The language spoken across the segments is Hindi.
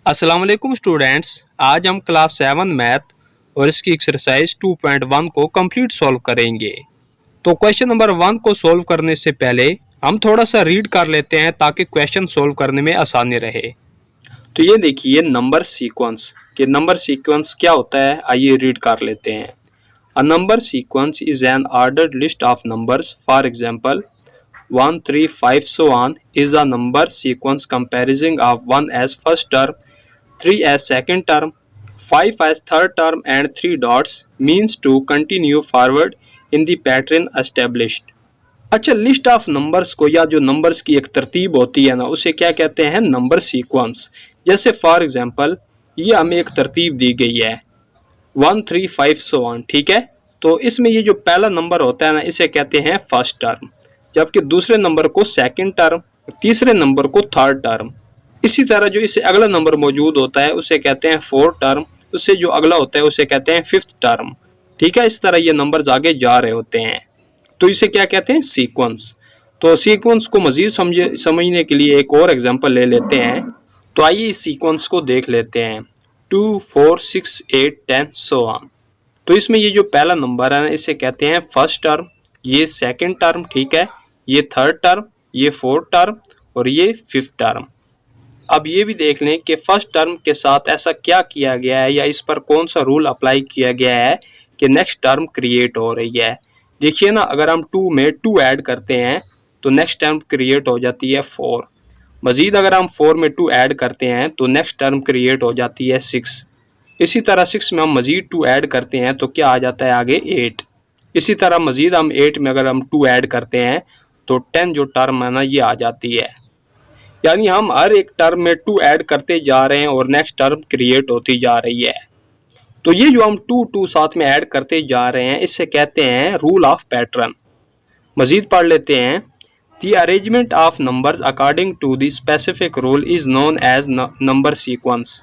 अस्सलाम वालेकुम स्टूडेंट्स। आज हम क्लास 7 मैथ और इसकी एक्सरसाइज 2.1 को कंप्लीट सॉल्व करेंगे। तो क्वेश्चन नंबर 1 को सॉल्व करने से पहले हम थोड़ा सा रीड कर लेते हैं ताकि क्वेश्चन सॉल्व करने में आसानी रहे। तो ये देखिए नंबर सीक्वेंस कि नंबर सीक्वेंस क्या होता है, आइए रीड कर लेते हैं। A number sequence is an ordered list of numbers. For example 1, 3, 5 so on is a number sequence comprising of 1 as first term, 3 as second term, 5 as third term and 3 dots means to continue forward in the pattern established। अच्छा, लिस्ट ऑफ नंबर्स को या जो नंबर्स की एक तरतीब होती है ना, उसे क्या कहते हैं? Number sequence. जैसे फॉर एग्जांपल ये हमें एक तरतीब दी गई है 1, 3, 5 so on, ठीक है। तो इसमें ये जो पहला नंबर होता है ना, इसे कहते हैं फर्स्ट टर्म, जबकि दूसरे नंबर को सेकंड टर्म, तीसरे नंबर को थर्ड टर्म। इसी तरह जो इससे अगला नंबर मौजूद होता है उसे कहते हैं फोर्थ टर्म, उससे जो अगला होता है उसे कहते हैं फिफ्थ टर्म, ठीक है। इस तरह ये नंबर्स आगे जा रहे होते हैं, तो इसे क्या कहते हैं? सीक्वेंस। तो सीक्वेंस को मजीद समझने के लिए एक और एग्जांपल ले लेते हैं। तो आइए इस सीक्वेंस को देख लेते हैं 2, 4, 6, 8, 10 so on। तो इसमें ये जो पहला नंबर है इसे कहते हैं फर्स्ट टर्म, ये सेकंड टर्म, ठीक है, ये थर्ड टर्म, ये फोर्थ टर्म और ये फिफ्थ टर्म। अब ये भी देख लें कि फर्स्ट टर्म के साथ ऐसा क्या किया गया है या इस पर कौन सा रूल अप्लाई किया गया है कि नेक्स्ट टर्म क्रिएट हो रही है। देखिए ना, अगर हम 2 में 2 ऐड करते हैं तो नेक्स्ट टर्म क्रिएट हो जाती है 4। मजीद अगर हम 4 में 2 ऐड करते हैं तो नेक्स्ट टर्म क्रिएट हो जाती है 6। इसी तरह 6 में हम मजीद 2 ऐड करते हैं तो क्या आ जाता है आगे? 8। इसी तरह मजीद हम 8 में अगर हम 2 ऐड करते हैं तो 10 जो टर्म है ना ये आ जाती है। यानी हम हर एक टर्म में 2 ऐड करते जा रहे हैं और नेक्स्ट टर्म क्रिएट होती जा रही है। तो ये जो हम 2 साथ में ऐड करते जा रहे हैं इसे कहते हैं रूल ऑफ पैटर्न। मजीद पढ़ लेते हैं। The arrangement of numbers according to the specific rule is known as number sequence.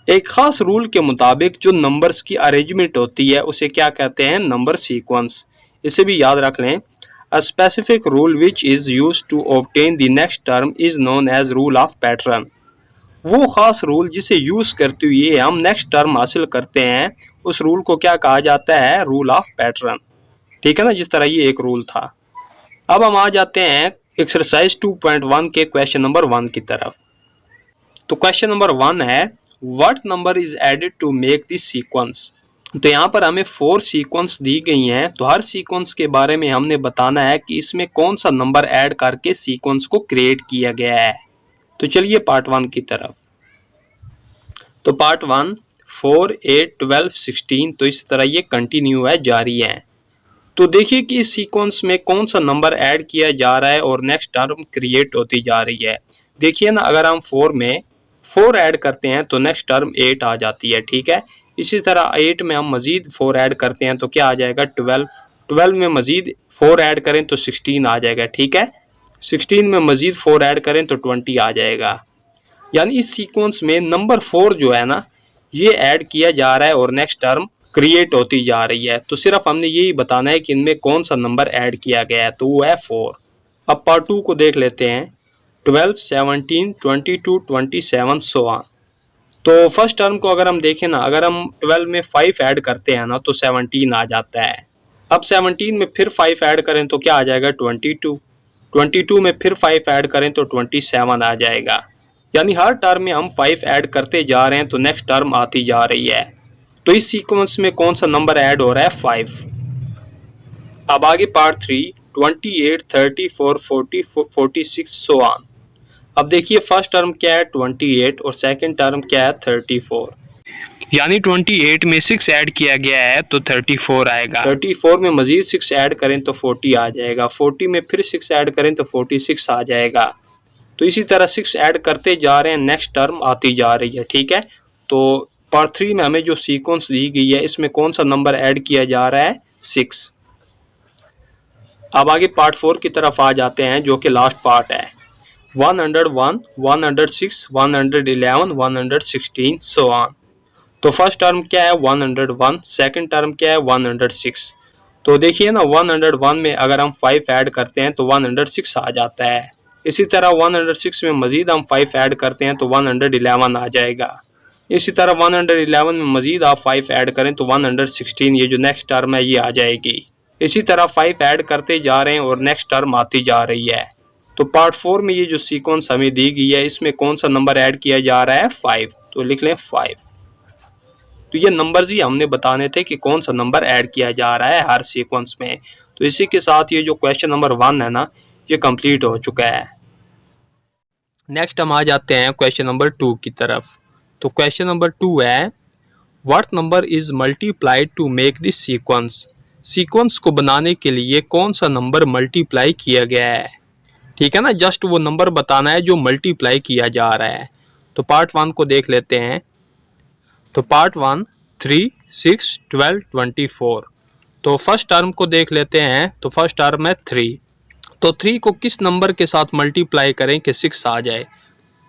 एक खास रूल के मुताबिक जो नंबर्स की अरेंजमेंट होती है उसे क्या कहते हैं? Number sequence. इसे भी याद रख लें। A specific rule which is used to obtain the next term is known as rule of pattern। वो खास रूल जिसे यूज करते हुए हम नेक्स्ट टर्म हासिल करते हैं उस रूल को क्या कहा जाता है? रूल ऑफ पैटर्न, ठीक है ना, जिस तरह ये एक रूल था। अब हम आ जाते हैं एक्सरसाइज 2.1 के क्वेश्चन नंबर 1 की तरफ। तो क्वेश्चन नंबर 1 है what number is added to make this sequence. तो यहाँ पर हमें 4 सीक्वेंस दी गई हैं, तो हर सीक्वेंस के बारे में हमने बताना है कि इसमें कौन सा नंबर ऐड करके सीक्वेंस को क्रिएट किया गया है। तो चलिए पार्ट 1 की तरफ। तो पार्ट 1 4, 8, 12, 16, तो इस तरह ये कंटिन्यू है, जारी है। तो देखिए कि इस सीक्वेंस में कौन सा नंबर ऐड किया जा रहा है और नेक्स्ट टर्म क्रिएट होती जा रही है। देखिए ना, अगर हम 4 में 4 ऐड करते हैं तो नेक्स्ट टर्म 8 आ जाती है, ठीक है। इसी तरह 8 में हम मजीद 4 ऐड करते हैं तो क्या आ जाएगा? 12। 12 में मजीद 4 ऐड करें तो 16 आ जाएगा, ठीक है। 16 में मजीद 4 ऐड करें तो 20 आ जाएगा। यानी इस सीक्वेंस में नंबर 4 जो है ना ये ऐड किया जा रहा है और नेक्स्ट टर्म क्रिएट होती जा रही है। तो सिर्फ हमने यही बताना है कि इनमें कौन सा नंबर ऐड किया गया है, तो वो है 4। अब पार्ट 2 को देख लेते हैं। 12, 17, 22, 27 so on। तो फर्स्ट टर्म को अगर हम देखें ना, अगर हम 12 में 5 ऐड करते हैं ना तो 17 आ जाता है। अब 17 में फिर 5 ऐड करें तो क्या आ जाएगा? 22। 22 में फिर 5 ऐड करें तो 27 आ जाएगा। यानी हर टर्म में हम 5 ऐड करते जा रहे हैं तो नेक्स्ट टर्म आती जा रही है। तो इस सीक्वेंस में कौन सा नंबर ऐड हो रहा है? 5। अब आगे पार्ट 3 28, 34, 40, 46 so on। अब देखिए फर्स्ट टर्म क्या है? 28 और सेकंड टर्म क्या है? 34। यानी 28 में 6 ऐड किया गया है तो 34 आएगा। 34 में मजीद 6 ऐड करें तो 40 आ जाएगा। 40 में फिर 6 ऐड करें तो 46 आ जाएगा। तो इसी तरह 6 ऐड करते जा रहे हैं, नेक्स्ट टर्म आती जा रही है, ठीक है। तो पार्ट 3 में हमें जो सीक्वेंस दी गई है इसमें कौन सा नंबर ऐड किया जा रहा है? 6। अब आगे पार्ट 4 की तरफ आ जाते हैं जो कि लास्ट पार्ट है। 101, 106, 111, 116 so on। तो फर्स्ट टर्म क्या है? 101। सेकंड टर्म क्या है? 106। तो देखिए ना, 101 में अगर हम 5 ऐड करते हैं तो 106 आ जाता है। इसी तरह 106 में मजीद हम 5 ऐड करते हैं तो 111 आ जाएगा। इसी तरह 111 में मजीद आप 5 ऐड करें तो 116, ये जो नेक्स्ट टर्म है ये आ जाएगी। इसी तरह 5 ऐड करते जा रहे हैं और नेक्स्ट टर्म आती जा रही है। तो पार्ट 4 में ये जो सीक्वेंस हमें दी गई है इसमें कौन सा नंबर ऐड किया जा रहा है, 5, तो लिख लें 5। तो ये नंबर्स ही हमने बताने थे कि कौन सा नंबर ऐड किया जा रहा है हर सीक्वेंस में। तो इसी के साथ ये जो क्वेश्चन नंबर 1 है ना, ये कंप्लीट हो चुका है। नेक्स्ट हम आ जाते हैं क्वेश्चन नंबर 2 की तरफ। तो क्वेश्चन नंबर 2 है, what number is multiplied to make this sequence. Sequence को बनाने के लिए कौन सा नंबर मल्टीप्लाई किया गया है। ठीक है ना, जस्ट वो नंबर बताना है जो मल्टीप्लाई किया जा रहा है। तो पार्ट 1 को देख लेते हैं। तो पार्ट 1 3, 6, 12, 24। तो फर्स्ट टर्म को देख लेते हैं। तो फर्स्ट टर्म है 3। तो 3 को किस नंबर के साथ मल्टीप्लाई करें कि 6 आ जाए।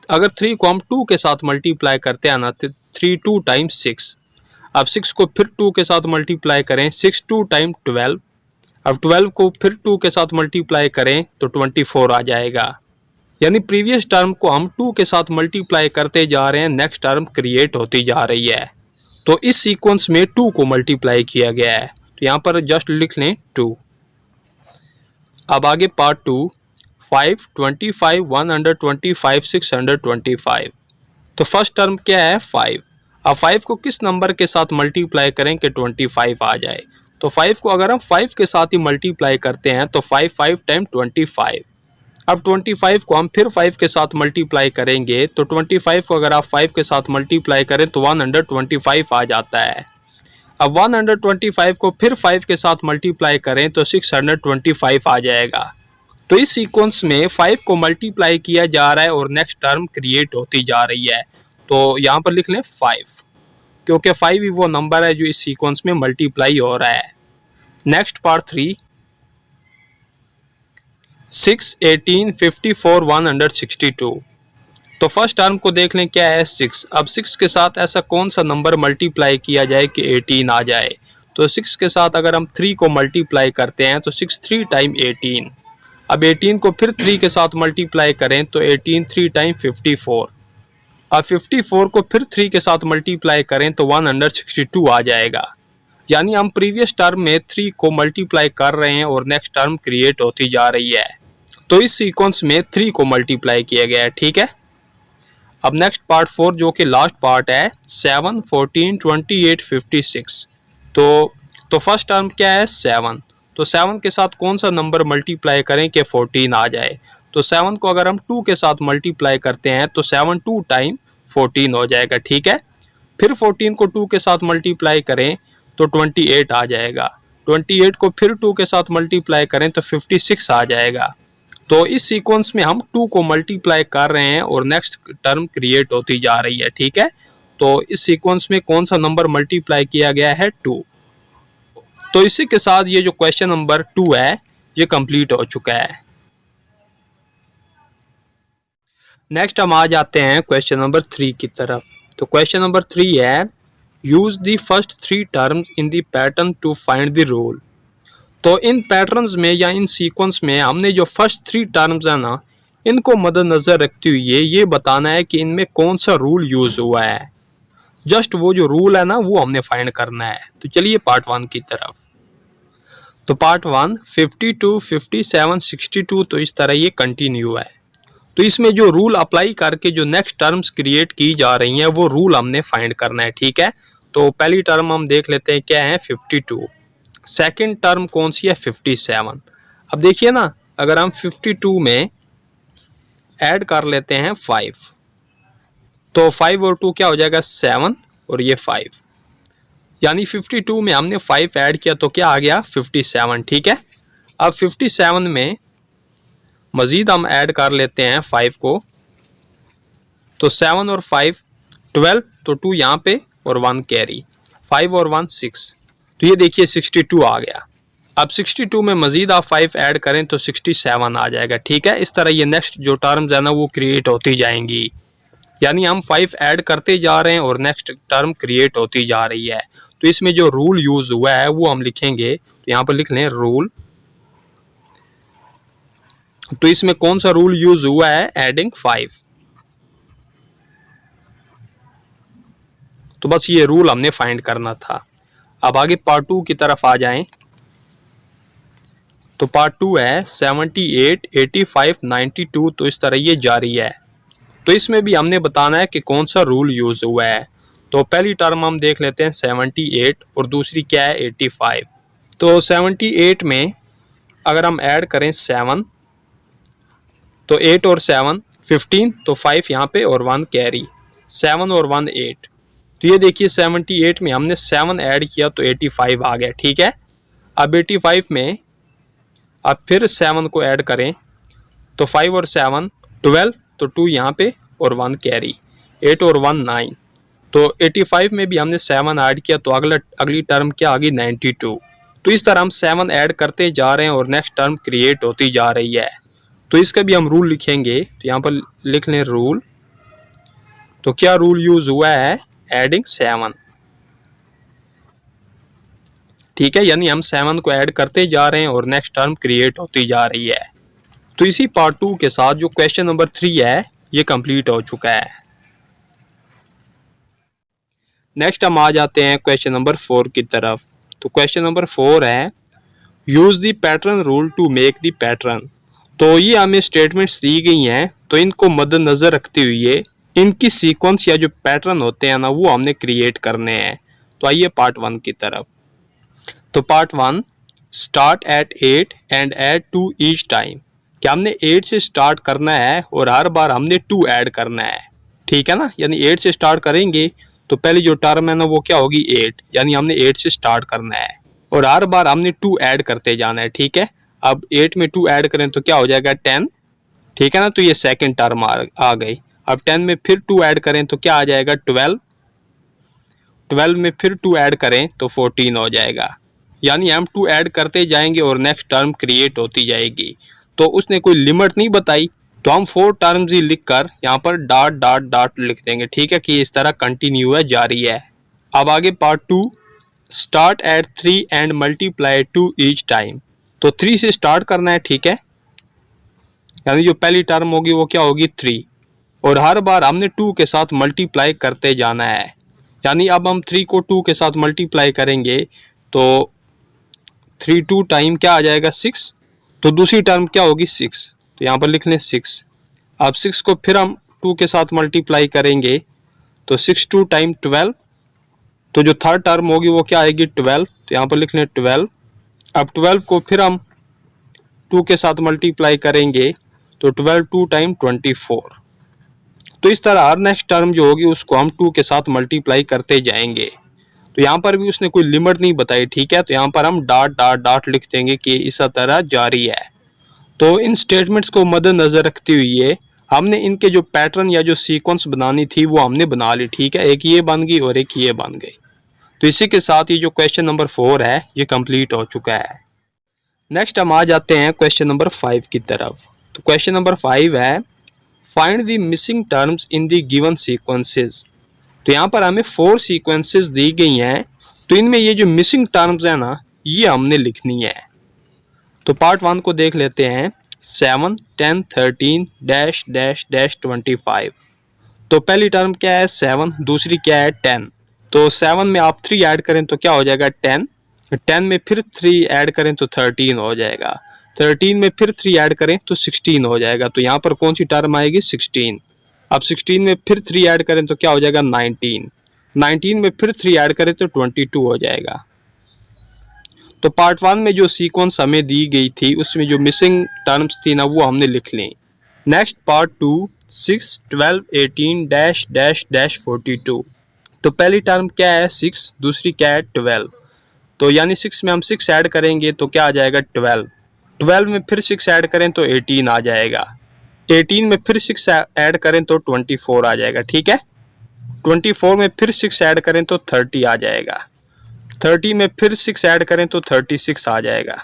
अगर 3 को हम 2 के साथ मल्टीप्लाई करते हैं ना, तो 3 2 टाइम्स 6। अब 6 को फिर 2 के साथ मल्टीप्लाई करें, 6 2 टाइम 12। अब 12 को फिर 2 के साथ मल्टीप्लाई करें तो 24 आ जाएगा। यानी प्रीवियस टर्म को हम 2 के साथ मल्टीप्लाई करते जा रहे हैं, नेक्स्ट टर्म क्रिएट होती जा रही है। तो इस सीक्वेंस में 2 को मल्टीप्लाई किया गया है, तो यहाँ पर जस्ट लिख लें 2। अब आगे पार्ट 2 5, 25, 125, 625। तो फर्स्ट टर्म क्या है, 5। अब 5 को किस नंबर के साथ मल्टीप्लाई करें कि 25 आ जाए। तो 5 को अगर हम 5 के साथ ही मल्टीप्लाई करते हैं तो 5 5 टाइम 25। अब 25 को हम फिर 5 के साथ मल्टीप्लाई करेंगे तो 25 को अगर आप 5 के साथ मल्टीप्लाई करें तो 125 आ जाता है। अब 125 को फिर 5 के साथ मल्टीप्लाई करें तो 625 आ जाएगा। तो इस सीक्वेंस में 5 को मल्टीप्लाई किया जा रहा है और नेक्स्ट टर्म क्रिएट होती जा रही है। तो यहाँ पर लिख लें 5, क्योंकि 5 ही वो नंबर है जो इस सीक्वेंस में मल्टीप्लाई हो रहा है। Next part 3 6, 18, 54, 162। तो फर्स्ट टर्म को देख लें, क्या है 6। अब 6 के साथ ऐसा कौन सा नंबर मल्टीप्लाई किया जाए कि 18 आ जाए। तो 6 के साथ अगर हम 3 को मल्टीप्लाई करते हैं तो 6 3 टाइम 18। अब 18 को फिर 3 के साथ मल्टीप्लाई करें तो 18 3 टाइम 54। अब 54 को फिर 3 के साथ मल्टीप्लाई करें तो 162 आ जाएगा। यानी हम प्रीवियस टर्म में 3 को मल्टीप्लाई कर रहे हैं और नेक्स्ट टर्म क्रिएट होती जा रही है। तो इस सीक्वेंस में 3 को मल्टीप्लाई किया गया है। ठीक है, अब नेक्स्ट पार्ट 4 जो कि लास्ट पार्ट है 7, 14, 28, 56। तो फर्स्ट टर्म क्या है 7। तो 7 के साथ कौन सा नंबर मल्टीप्लाई करें कि 14 आ जाए। तो 7 को अगर हम 2 के साथ मल्टीप्लाई करते हैं तो 7 2 टाइम 14 हो जाएगा। ठीक है, फिर 14 को 2 के साथ मल्टीप्लाई करें तो 28 आ जाएगा। 28 को फिर 2 के साथ मल्टीप्लाई करें तो 56 आ जाएगा। तो इस सीक्वेंस में हम 2 को मल्टीप्लाई कर रहे हैं और नेक्स्ट टर्म क्रिएट होती जा रही है। ठीक है, तो इस सीक्वेंस में कौन सा नंबर मल्टीप्लाई किया गया है, 2। तो इसी के साथ ये जो क्वेश्चन नंबर 2 है ये कंप्लीट हो चुका है। नेक्स्ट हम आ जाते हैं क्वेश्चन नंबर 3 की तरफ। तो क्वेश्चन नंबर 3 है, use the first 3 terms in the pattern to find the rule. तो इन पैटर्न्स में या इन सीक्वेंस में हमने जो फर्स्ट 3 टर्म्स है ना, इनको मद्देनजर रखते हुए ये बताना है कि इनमें कौन सा रूल यूज हुआ है। जस्ट वो जो रूल है ना वो हमने फाइंड करना है। तो चलिए पार्ट 1 की तरफ। तो पार्ट 1 52, 57, 62, तो इस तरह ये कंटिन्यू है। तो इसमें जो रूल अप्लाई करके जो नेक्स्ट टर्म्स क्रिएट की जा रही हैं वो रूल हमने फाइंड करना है। ठीक है, तो पहली टर्म हम देख लेते हैं, क्या है 52। सेकंड टर्म कौन सी है, 57। अब देखिए ना, अगर हम 52 में ऐड कर लेते हैं 5 तो 5 और 2 क्या हो जाएगा, 7 और ये 5। यानी 52 में हमने 5 ऐड किया तो क्या आ गया, 57। ठीक है, अब 57 में मजीद हम ऐड कर लेते हैं 5 को, तो 7 और 5 12, तो 2 यहाँ पे और 1 कैरी, 5 और 1 6, तो ये देखिए 62 आ गया। अब 62 में मजीद आप 5 ऐड करें तो 67 आ जाएगा। ठीक है, इस तरह ये नेक्स्ट जो टर्म्स है ना वो क्रिएट होती जाएंगी। यानी हम 5 ऐड करते जा रहे हैं और नेक्स्ट टर्म क्रिएट होती जा रही है। तो इसमें जो रूल यूज हुआ है वो हम लिखेंगे, तो यहाँ पर लिख लें रूल। तो इसमें कौन सा रूल यूज हुआ है, एडिंग 5। तो बस ये रूल हमने फाइंड करना था। अब आगे पार्ट 2 की तरफ आ जाएं। तो पार्ट 2 है 78, 85, 92, तो इस तरह ये जारी है। तो इसमें भी हमने बताना है कि कौन सा रूल यूज हुआ है। तो पहली टर्म हम देख लेते हैं 78 और दूसरी क्या है 85। तो 78 में अगर हम ऐड करें 7, तो 8 और 7 15, तो 5 यहाँ पे और 1 कैरी, 7 और 1 8। तो ये देखिए 78 में हमने 7 ऐड किया तो 85 आ गया, ठीक है। अब 85 में अब फिर 7 को ऐड करें तो 5 और 7 12, तो 2 यहाँ पे और 1 कैरी, 8 और 1 9। तो 85 में भी हमने 7 ऐड किया तो अगली टर्म क्या आ गई 92। तो इस तरह हम 7 ऐड करते जा रहे हैं और नेक्स्ट टर्म क्रिएट होती जा रही है। तो इसका भी हम रूल लिखेंगे, तो यहाँ पर लिख लें रूल। तो क्या रूल यूज हुआ है, एडिंग 7, ठीक है, यानी हम 7 को ऐड करते जा रहे हैं और नेक्स्ट टर्म क्रिएट होती जा रही है। तो इसी पार्ट 2 के साथ जो क्वेश्चन नंबर 3 है ये कंप्लीट हो चुका है। नेक्स्ट हम आ जाते हैं क्वेश्चन नंबर 4 की तरफ। तो क्वेश्चन नंबर 4 है use the pattern rule to make the pattern. तो ये हमें स्टेटमेंट्स दी गई हैं, तो इनको मद्देनजर रखते हुए इनकी सीक्वेंस या जो पैटर्न होते हैं ना वो हमने क्रिएट करने हैं। तो आइए पार्ट 1 की तरफ। तो part 1, start at 8 and add 2 each time. क्या हमने 8 से स्टार्ट करना है और हर बार हमने 2 ऐड करना है, ठीक है ना। यानी 8 से स्टार्ट करेंगे तो पहली जो टर्म है ना वो क्या होगी 8, यानी हमने 8 से स्टार्ट करना है और हर बार हमने 2 ऐड करते जाना है, ठीक है। अब 8 में 2 ऐड करें तो क्या हो जाएगा 10, ठीक है ना। तो ये सेकंड टर्म आ गई। अब 10 में फिर 2 ऐड करें तो क्या आ जाएगा 12, 12 में फिर 2 ऐड करें तो 14 हो जाएगा। यानी हम 2 ऐड करते जाएंगे और नेक्स्ट टर्म क्रिएट होती जाएगी। तो उसने कोई लिमिट नहीं बताई, तो हम 4 टर्म्स ही लिखकर यहाँ पर डॉट डॉट डॉट लिख देंगे, ठीक है, कि इस तरह कंटिन्यू है, जारी है। अब आगे part 2, start at 3 and multiply 2 each time. तो 3 से स्टार्ट करना है, ठीक है, यानी जो पहली टर्म होगी वो क्या होगी 3 और हर बार हमने 2 के साथ मल्टीप्लाई करते जाना है। यानी अब हम 3 को 2 के साथ मल्टीप्लाई करेंगे तो 3 2 टाइम क्या आ जाएगा 6, तो दूसरी टर्म क्या होगी 6, तो यहाँ पर लिख लें 6। अब 6 को फिर हम 2 के साथ मल्टीप्लाई करेंगे तो 6 2 टाइम 12, तो जो थर्ड टर्म होगी वो क्या आएगी 12, तो यहाँ पर लिख लें 12। अब 12 को फिर हम 2 के साथ मल्टीप्लाई करेंगे तो 12 2 टाइम 24। तो इस तरह हर नेक्स्ट टर्म जो होगी उसको हम 2 के साथ मल्टीप्लाई करते जाएंगे। तो यहाँ पर भी उसने कोई लिमिट नहीं बताई, ठीक है, तो यहाँ पर हम डॉट डॉट डॉट लिख देंगे कि इस तरह जारी है। तो इन स्टेटमेंट्स को मद्देनजर रखते हुए हमने इनके जो पैटर्न या जो सीक्वेंस बनानी थी वो हमने बना ली, ठीक है, एक ये बन गई और एक ये बन गई। तो इसी के साथ ये जो क्वेश्चन नंबर 4 है ये कंप्लीट हो चुका है। नेक्स्ट हम आ जाते हैं क्वेश्चन नंबर 5 की तरफ। तो क्वेश्चन नंबर 5 है find the missing terms in the given sequences. तो यहाँ पर हमें 4 सीक्वेंसेस दी गई हैं, तो इनमें ये जो मिसिंग टर्म्स है ना ये हमने लिखनी है। तो पार्ट 1 को देख लेते हैं 7 10 13 डैश डैश डैश 25। तो पहली टर्म क्या है 7, दूसरी क्या है 10। तो 7 में आप 3 ऐड करें तो क्या हो जाएगा 10, 10 में फिर 3 ऐड करें तो 13 हो जाएगा, 13 में फिर 3 ऐड करें तो 16 हो जाएगा। तो यहाँ पर कौन सी टर्म आएगी 16। अब 16 में फिर 3 ऐड करें तो क्या हो जाएगा 19, 19 में फिर 3 ऐड करें तो 22 हो जाएगा। तो पार्ट 1 में जो सीक्वेंस हमें दी गई थी उसमें जो मिसिंग टर्म्स थी ना वो हमने लिख ली। Next part 2 6 12 18 dash dash dash 42। तो पहली टर्म क्या है 6, दूसरी क्या है 12। तो यानी 6 में हम 6 ऐड करेंगे तो क्या आ जाएगा 12, 12 में फिर 6 ऐड करें तो 18 आ जाएगा, 18 में फिर 6 ऐड करें तो 24 आ जाएगा, ठीक है, 24 में फिर 6 ऐड करें तो 30 आ जाएगा, 30 में फिर 6 ऐड करें तो 36 आ जाएगा,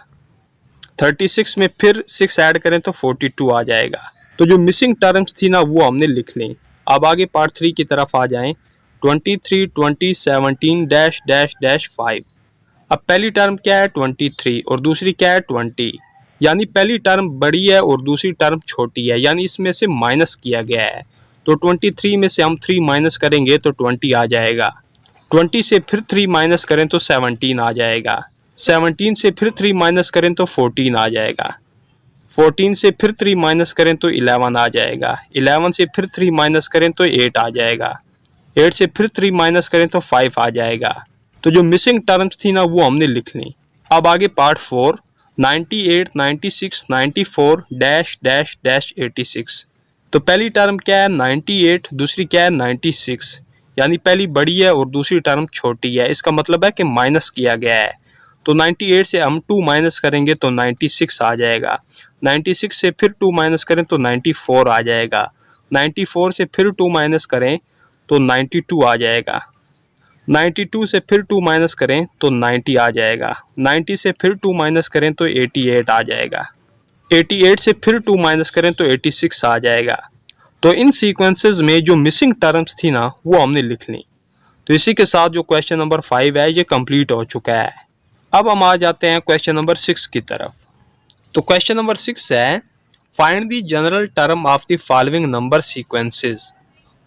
36 में फिर 6 ऐड करें तो 42 आ जाएगा। तो जो मिसिंग टर्म्स थी ना वो हमने लिख ली। अब आगे पार्ट 3 की तरफ आ जाएं 23 20 17 डैश डैश डैश 5। अब पहली टर्म क्या है 23 और दूसरी क्या है 20। यानी पहली टर्म बड़ी है और दूसरी टर्म छोटी है, यानी इसमें से माइनस किया गया है। तो 23 में से हम 3 माइनस करेंगे तो 20 आ जाएगा। 20 से फिर 3 माइनस करें तो 17 आ जाएगा। 17 से फिर 3 माइनस करें तो 14 आ जाएगा। 14 से फिर 3 माइनस करें तो 11 आ जाएगा। 11 से फिर 3 माइनस करें तो 8 आ जाएगा। 8 से फिर 3 माइनस करें तो 5 आ जाएगा। तो जो मिसिंग टर्म्स थी ना वो हमने लिख ली। अब आगे पार्ट 4, 98, 96, 94 डैश डैश डैश 86। तो पहली टर्म क्या है 98, दूसरी क्या है 96, यानी पहली बड़ी है और दूसरी टर्म छोटी है। इसका मतलब है कि माइनस किया गया है। तो 98 से हम 2 माइनस करेंगे तो 96 आ जाएगा। 96 से फिर 2 माइनस करें तो 94 आ जाएगा। 94 से फिर 2 माइनस करें तो 92 आ जाएगा। 92 से फिर 2 माइनस करें तो 90 आ जाएगा। 90 से फिर 2 माइनस करें तो 88 आ जाएगा। 88 से फिर 2 माइनस करें तो 86 आ जाएगा। तो इन सीक्वेंसेस में जो मिसिंग टर्म्स थी ना वो हमने लिख ली। तो इसी के साथ जो क्वेश्चन नंबर 5 है ये कंप्लीट हो चुका है। अब हम आ जाते हैं क्वेश्चन नंबर 6 की तरफ। तो क्वेश्चन नंबर 6 है find the general term of the following number sequences.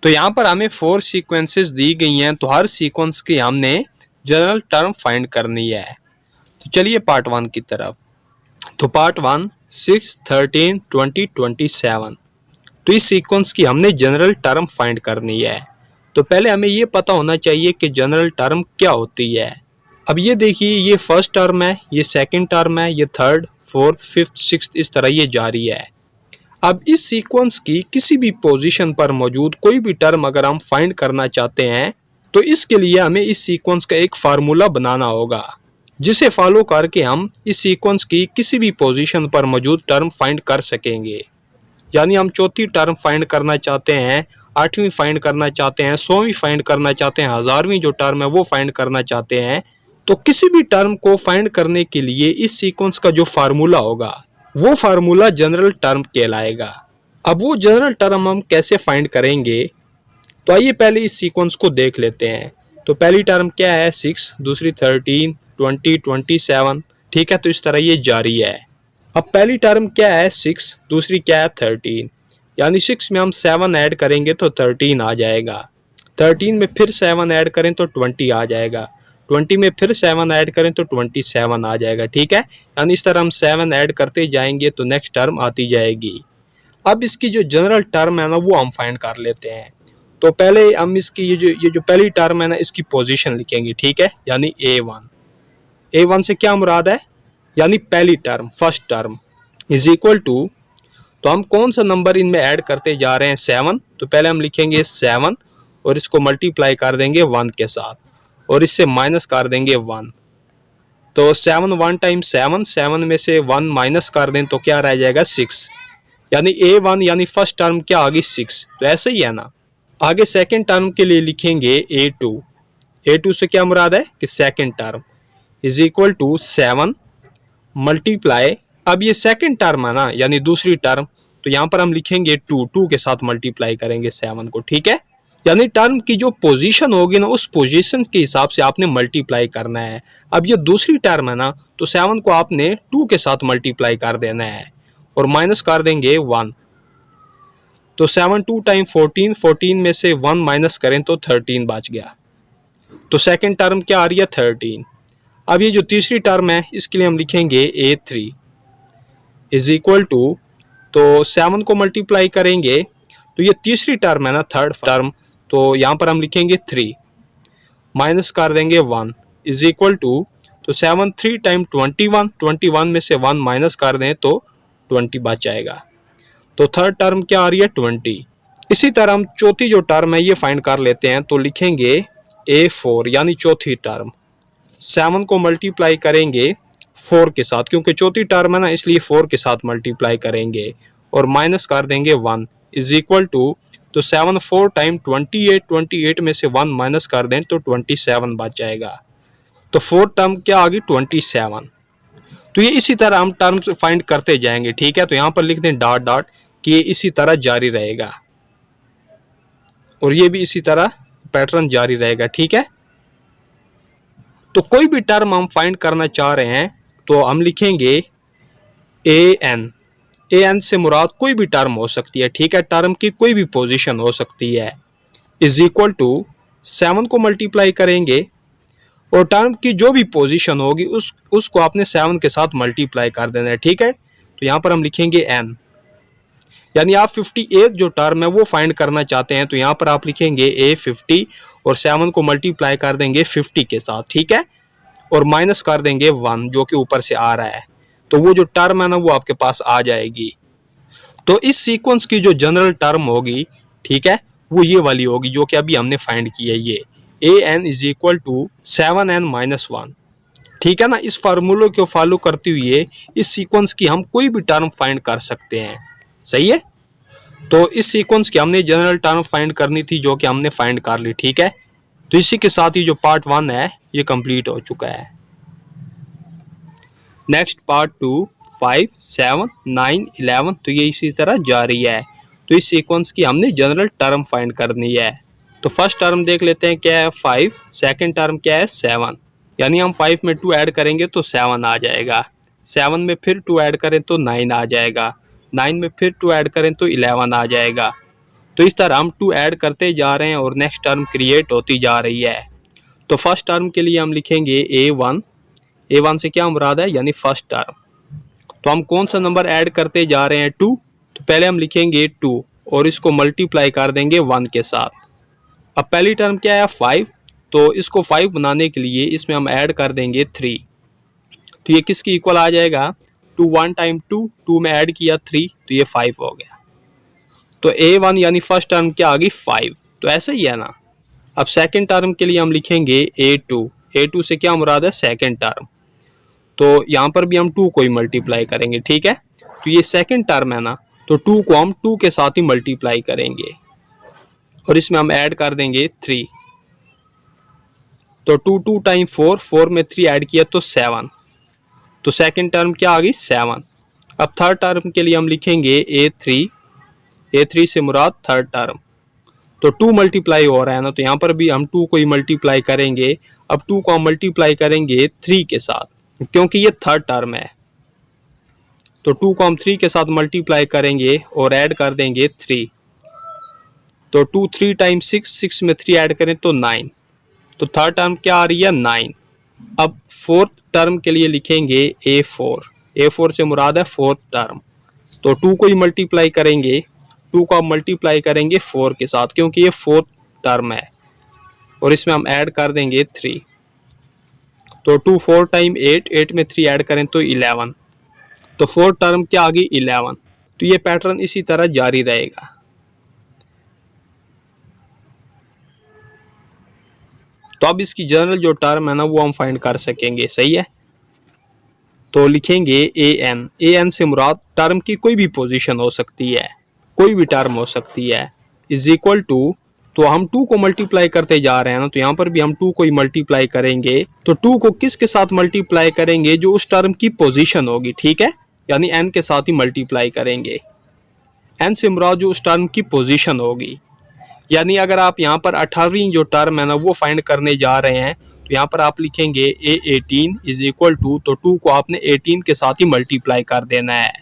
तो यहाँ पर हमें 4 सीक्वेंसेस दी गई हैं, तो हर सीक्वेंस की हमने जनरल टर्म फाइंड करनी है। तो चलिए पार्ट 1 की तरफ। तो पार्ट 1 6, 13, 20, 27। तो इस सीक्वेंस की हमने जनरल टर्म फाइंड करनी है। तो पहले हमें ये पता होना चाहिए कि जनरल टर्म क्या होती है। अब ये देखिए, ये फर्स्ट टर्म है, ये सेकंड टर्म है, ये थर्ड, फोर्थ, फिफ्थ, सिक्स्थ, इस तरह ये जारी है। अब इस सीक्वेंस की किसी भी पोजीशन पर मौजूद कोई भी टर्म अगर हम फाइंड करना चाहते हैं तो इसके लिए हमें इस सीक्वेंस का एक फार्मूला बनाना होगा, जिसे फॉलो करके हम इस सीक्वेंस की किसी भी पोजीशन पर मौजूद टर्म फाइंड कर सकेंगे। यानी हम चौथी टर्म फाइंड करना चाहते हैं, 8वीं फाइंड करना चाहते हैं, 100वीं फाइंड करना चाहते हैं, 1000वीं जो टर्म है वो फाइंड करना चाहते हैं। तो किसी भी टर्म को फाइंड करने के लिए इस सीक्वेंस का जो फार्मूला होगा वो फार्मूला जनरल टर्म कहलाएगा। अब वो जनरल टर्म हम कैसे फाइंड करेंगे, तो आइए पहले इस सीक्वेंस को देख लेते हैं। तो पहली टर्म क्या है 6, दूसरी 13, 20, 27, ठीक है। तो इस तरह ये जारी है। अब पहली टर्म क्या है 6, दूसरी क्या है 13, यानी 6 में हम 7 ऐड करेंगे तो 13 आ जाएगा। 13 में फिर 7 ऐड करें तो 20 आ जाएगा। 20 में फिर 7 ऐड करें तो 27 आ जाएगा, ठीक है। यानी इस तरह हम 7 ऐड करते जाएंगे तो नेक्स्ट टर्म आती जाएगी। अब इसकी जो जनरल टर्म है ना वो हम फाइंड कर लेते हैं। तो पहले हम इसकी ये जो पहली टर्म है ना इसकी पोजीशन लिखेंगे, ठीक है। यानी A1, A1 से क्या मुराद है, यानी पहली term, first term, is equal to, तो हम कौन सा नंबर इनमें ऐड करते जा रहे हैं 7। तो पहले हम लिखेंगे 7 और इसको मल्टीप्लाई कर देंगे 1 के साथ और इससे माइनस कर देंगे 1। तो 7 1 टाइम्स 7, 7 में से 1 माइनस कर दें तो क्या रह जाएगा 6। यानी A1 यानी फर्स्ट टर्म क्या आ गई 6। तो ऐसे ही है ना। आगे सेकंड टर्म के लिए लिखेंगे A2। A2 से क्या मुराद है कि second term is equal to 7 multiply, अब ये सेकंड टर्म है ना यानी दूसरी टर्म, तो यहाँ पर हम लिखेंगे 2 के साथ मल्टीप्लाई करेंगे 7 को, ठीक है। यानी टर्म की जो पोजीशन होगी ना उस पोजीशन के हिसाब से आपने मल्टीप्लाई करना है। अब ये दूसरी टर्म है ना तो 7 को आपने 2 के साथ मल्टीप्लाई कर देना है और माइनस कर देंगे 1। तो 7 2 टाइम 14, 14 में से 1 माइनस करें तो 13 बच गया। तो सेकंड टर्म क्या आ रही है 13। अब ये जो तीसरी टर्म है इसके लिए हम लिखेंगे A3 इज इक्वल टू, तो 7 को मल्टीप्लाई करेंगे तो ये तीसरी टर्म है ना थर्ड टर्म, तो यहाँ पर हम लिखेंगे 3 माइनस कर देंगे 1 इज इक्वल टू, तो 7 3 टाइम 21, 21 में से 1 माइनस कर दें तो 20 बच जाएगा। तो थर्ड टर्म क्या आ रही है 20। इसी तरह हम चौथी जो टर्म है ये फाइंड कर लेते हैं। तो लिखेंगे A4 यानी चौथी टर्म, 7 को मल्टीप्लाई करेंगे 4 के साथ, क्योंकि चौथी टर्म है ना इसलिए 4 के साथ मल्टीप्लाई करेंगे और माइनस कर देंगे 1 इज इक्वल टू, तो 7 4 टाइम 28, 28 में से 1 माइनस कर दें तो 27 बच जाएगा। तो फोर्थ टर्म क्या आ गई 27। तो ये इसी तरह हम टर्म्स फाइंड करते जाएंगे, ठीक है। तो यहाँ पर लिख दें डॉट डॉट कि ये इसी तरह जारी रहेगा और ये भी इसी तरह पैटर्न जारी रहेगा, ठीक है। तो कोई भी टर्म हम फाइंड करना चाह रहे हैं तो हम लिखेंगे ए एन से मुराद कोई भी टर्म हो सकती है, ठीक है, टर्म की कोई भी पोजीशन हो सकती है, इज इक्वल टू 7 को मल्टीप्लाई करेंगे और टर्म की जो भी पोजीशन होगी उसको आपने 7 के साथ मल्टीप्लाई कर देना है, ठीक है। तो यहाँ पर हम लिखेंगे एन, यानी आप 58 जो टर्म है वो फाइंड करना चाहते हैं, तो यहाँ पर आप लिखेंगे ए 50 और 7 को मल्टीप्लाई कर देंगे 50 के साथ, ठीक है, और माइनस कर देंगे 1 जो कि ऊपर से आ रहा है, तो वो जो टर्म है ना वो आपके पास आ जाएगी। तो इस सीक्वेंस की जो जनरल टर्म होगी, ठीक है, वो ये वाली होगी जो कि अभी हमने फाइंड की है, ये a n is equal to 7n-1, ठीक है ना। इस फार्मूले को फॉलो करते हुए इस सीक्वेंस की हम कोई भी टर्म फाइंड कर सकते हैं, सही है। तो इस सीक्वेंस की हमने जनरल टर्म फाइंड करनी थी जो कि हमने फाइंड कर ली, ठीक है। तो इसी के साथ ही जो पार्ट 1 है ये कंप्लीट हो चुका है। नेक्स्ट पार्ट 2, 5, 7, 9, 11, तो ये इसी तरह जारी है। तो इस सीक्वेंस की हमने जनरल टर्म फाइंड करनी है। तो फर्स्ट टर्म देख लेते हैं क्या है 5, सेकंड टर्म क्या है 7, यानी हम 5 में 2 ऐड करेंगे तो 7 आ जाएगा, 7 में फिर 2 ऐड करें तो 9 आ जाएगा, 9 में फिर 2 ऐड करें तो 11 आ जाएगा। तो इस तरह हम 2 ऐड करते जा रहे हैं और नेक्स्ट टर्म क्रिएट होती जा रही है। तो फर्स्ट टर्म के लिए हम लिखेंगे A1, A1 से क्या मुराद है, यानी फर्स्ट टर्म। तो हम कौन सा नंबर ऐड करते जा रहे हैं 2, तो पहले हम लिखेंगे 2 और इसको मल्टीप्लाई कर देंगे 1 के साथ। अब पहली टर्म क्या है 5, तो इसको 5 बनाने के लिए इसमें हम ऐड कर देंगे 3, तो ये किसकी इक्वल आ जाएगा 2 1 टाइम 2, 2 में ऐड किया 3 तो ये 5 हो गया। तो A1 यानी फर्स्ट टर्म क्या आ गई 5, तो ऐसा ही है ना। अब सेकंड टर्म के लिए हम लिखेंगे A2, A2 से क्या मुराद है सेकंड टर्म, तो यहाँ पर भी हम 2 को ही मल्टीप्लाई करेंगे, ठीक है। तो ये सेकंड टर्म है ना, तो 2 को हम 2 के साथ ही मल्टीप्लाई करेंगे और इसमें हम ऐड कर देंगे 3, तो 2 2 टाइम 4, 4 में 3 ऐड किया तो 7, तो सेकंड टर्म क्या आ गई 7। अब थर्ड टर्म के लिए हम लिखेंगे A3, A3 से मुराद थर्ड टर्म, तो 2 मल्टीप्लाई हो रहा है ना, तो यहाँ पर भी हम 2 को ही मल्टीप्लाई करेंगे। अब 2 को हम मल्टीप्लाई करेंगे 3 के साथ क्योंकि ये थर्ड टर्म है, तो 2 को हम 3 के साथ मल्टीप्लाई करेंगे और ऐड कर देंगे 3, तो 2 3 टाइम 6, 6 में 3 ऐड करें तो 9, तो थर्ड टर्म क्या आ रही है 9। अब फोर्थ टर्म के लिए लिखेंगे A4, A4 से मुराद है फोर्थ टर्म, तो 2 को ही मल्टीप्लाई करेंगे, 2 को हम मल्टीप्लाई करेंगे 4 के साथ क्योंकि ये फोर्थ टर्म है और इसमें हम ऐड कर देंगे 3, तो 2 4 टाइम 8, 8 में 3 ऐड करें तो 11, तो फोर्थ टर्म क्या आ गई 11। तो ये पैटर्न इसी तरह जारी रहेगा। तो अब इसकी जनरल जो टर्म है ना वो हम फाइंड कर सकेंगे, सही है। तो लिखेंगे AN से मुराद टर्म की कोई भी पोजीशन हो सकती है, कोई भी टर्म हो सकती है, इज इक्वल टू, तो हम 2 को मल्टीप्लाई करते जा रहे हैं ना, तो यहाँ पर भी हम 2 को ही मल्टीप्लाई करेंगे। तो 2 को किसके साथ मल्टीप्लाई करेंगे, जो उस टर्म की पोजीशन होगी, ठीक है, यानी n के साथ ही मल्टीप्लाई करेंगे। n से मुराद जो उस टर्म की पोजीशन होगी, यानी अगर आप यहाँ पर 18वीं जो टर्म है ना वो फाइंड करने जा रहे हैं, तो यहाँ पर आप लिखेंगे A18 इज इक्वल टू, तो 2 को आपने 18 के साथ ही मल्टीप्लाई कर देना है।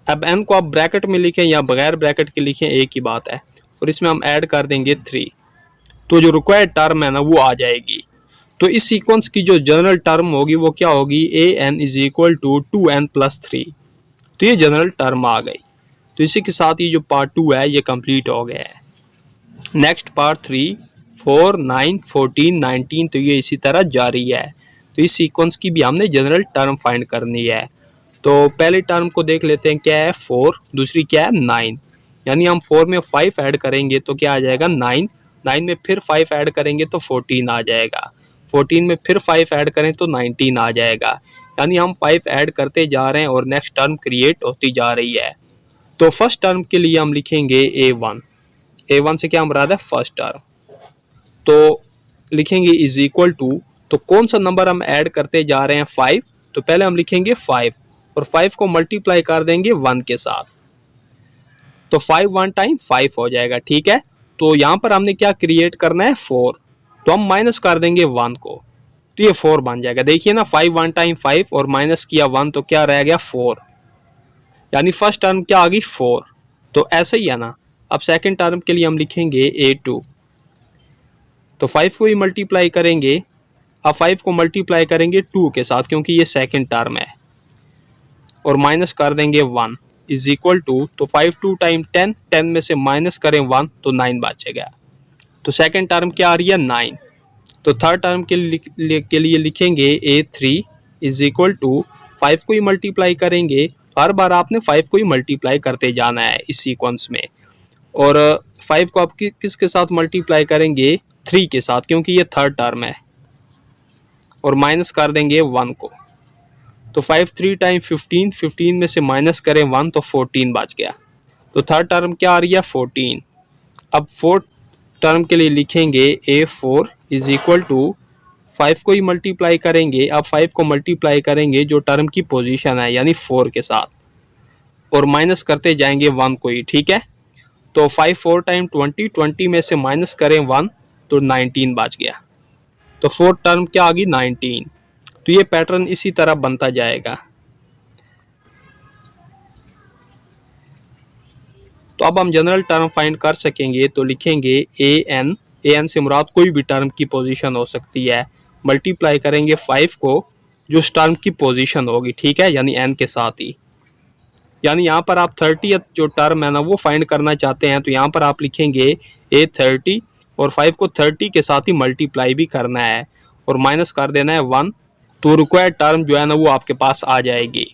अब n को आप ब्रैकेट में लिखें या बगैर ब्रैकेट के लिखें एक ही बात है, और इसमें हम ऐड कर देंगे 3, तो जो रिक्वायर्ड टर्म है ना वो आ जाएगी। तो इस सीक्वेंस की जो जनरल टर्म होगी वो क्या होगी, AN is equal to 2n+3, तो ये जनरल टर्म आ गई। तो इसी के साथ ही जो पार्ट 2 है ये कंप्लीट हो गया है। नेक्स्ट पार्ट 3, 4, 9, 14, 19, तो ये इसी तरह जारी है। तो इस सीक्वेंस की भी हमने जनरल टर्म फाइंड करनी है। तो पहले टर्म को देख लेते हैं, क्या है 4, दूसरी क्या है 9, यानी हम 4 में 5 ऐड करेंगे तो क्या आ जाएगा 9, 9 में फिर 5 ऐड करेंगे तो 14 आ जाएगा, 14 में फिर 5 ऐड करें तो 19 आ जाएगा, यानी हम 5 ऐड करते जा रहे हैं और नेक्स्ट टर्म क्रिएट होती जा रही है। तो फर्स्ट टर्म के लिए हम लिखेंगे A1 से क्या मुराद है फर्स्ट टर्म, तो लिखेंगे इज इक्वल टू, तो कौन सा नंबर हम ऐड करते जा रहे हैं 5, तो पहले हम लिखेंगे 5 और 5 को मल्टीप्लाई कर देंगे 1 के साथ, तो 5 1 टाइम 5 हो जाएगा, ठीक है। तो यहाँ पर हमने क्या क्रिएट करना है 4, तो हम माइनस कर देंगे 1 को, तो ये 4 बन जाएगा। देखिए ना 5 1 टाइम 5 और माइनस किया 1 तो क्या रह गया 4, यानी फर्स्ट टर्म क्या आ गई 4, तो ऐसा ही है ना। अब सेकंड टर्म के लिए हम लिखेंगे A2, तो 5 को ही मल्टीप्लाई करेंगे। अब 5 को मल्टीप्लाई करेंगे 2 के साथ क्योंकि ये सेकंड टर्म है, और माइनस कर देंगे 1 इज इक्वल टू, तो 5 2 टाइम 10, 10 में से माइनस करें 1 तो 9 बचेगा। तो सेकंड टर्म क्या आ रही है 9। तो थर्ड टर्म के लिए लिखेंगे A3 इज इक्वल टू 5 को ही मल्टीप्लाई करेंगे। हर बार आपने 5 को ही मल्टीप्लाई करते जाना है इस सीक्वेंस में, और 5 को आप किसके साथ मल्टीप्लाई करेंगे 3 के साथ क्योंकि ये थर्ड टर्म है, और माइनस कर देंगे 1 को। तो 5 3 टाइम 15, 15 में से माइनस करें 1 तो 14 बच गया। तो थर्ड टर्म क्या आ रही है 14। अब फोर्थ टर्म के लिए लिखेंगे A4 इज इक्वल टू 5 को ही मल्टीप्लाई करेंगे। अब 5 को मल्टीप्लाई करेंगे जो टर्म की पोजीशन है यानी 4 के साथ, और माइनस करते जाएंगे 1 को ही, ठीक है। तो 5 4 टाइम 20, 20 में से माइनस करें 1 तो 19 बच गया। तो फोर्थ टर्म क्या आ गई 19। तो ये पैटर्न इसी तरह बनता जाएगा। तो अब हम जनरल टर्म फाइंड कर सकेंगे, तो लिखेंगे an से मुराद कोई भी टर्म की पोजीशन हो सकती है, मल्टीप्लाई करेंगे 5 को जो उस टर्म की पोजीशन होगी, ठीक है, यानी n के साथ ही। यानी यहाँ पर आप 30th जो टर्म है ना वो फाइंड करना चाहते हैं, तो यहाँ पर आप लिखेंगे A30 और 5 को 30 के साथ ही मल्टीप्लाई भी करना है और माइनस कर देना है 1, तो रिक्वायर्ड टर्म जो है ना वो आपके पास आ जाएगी।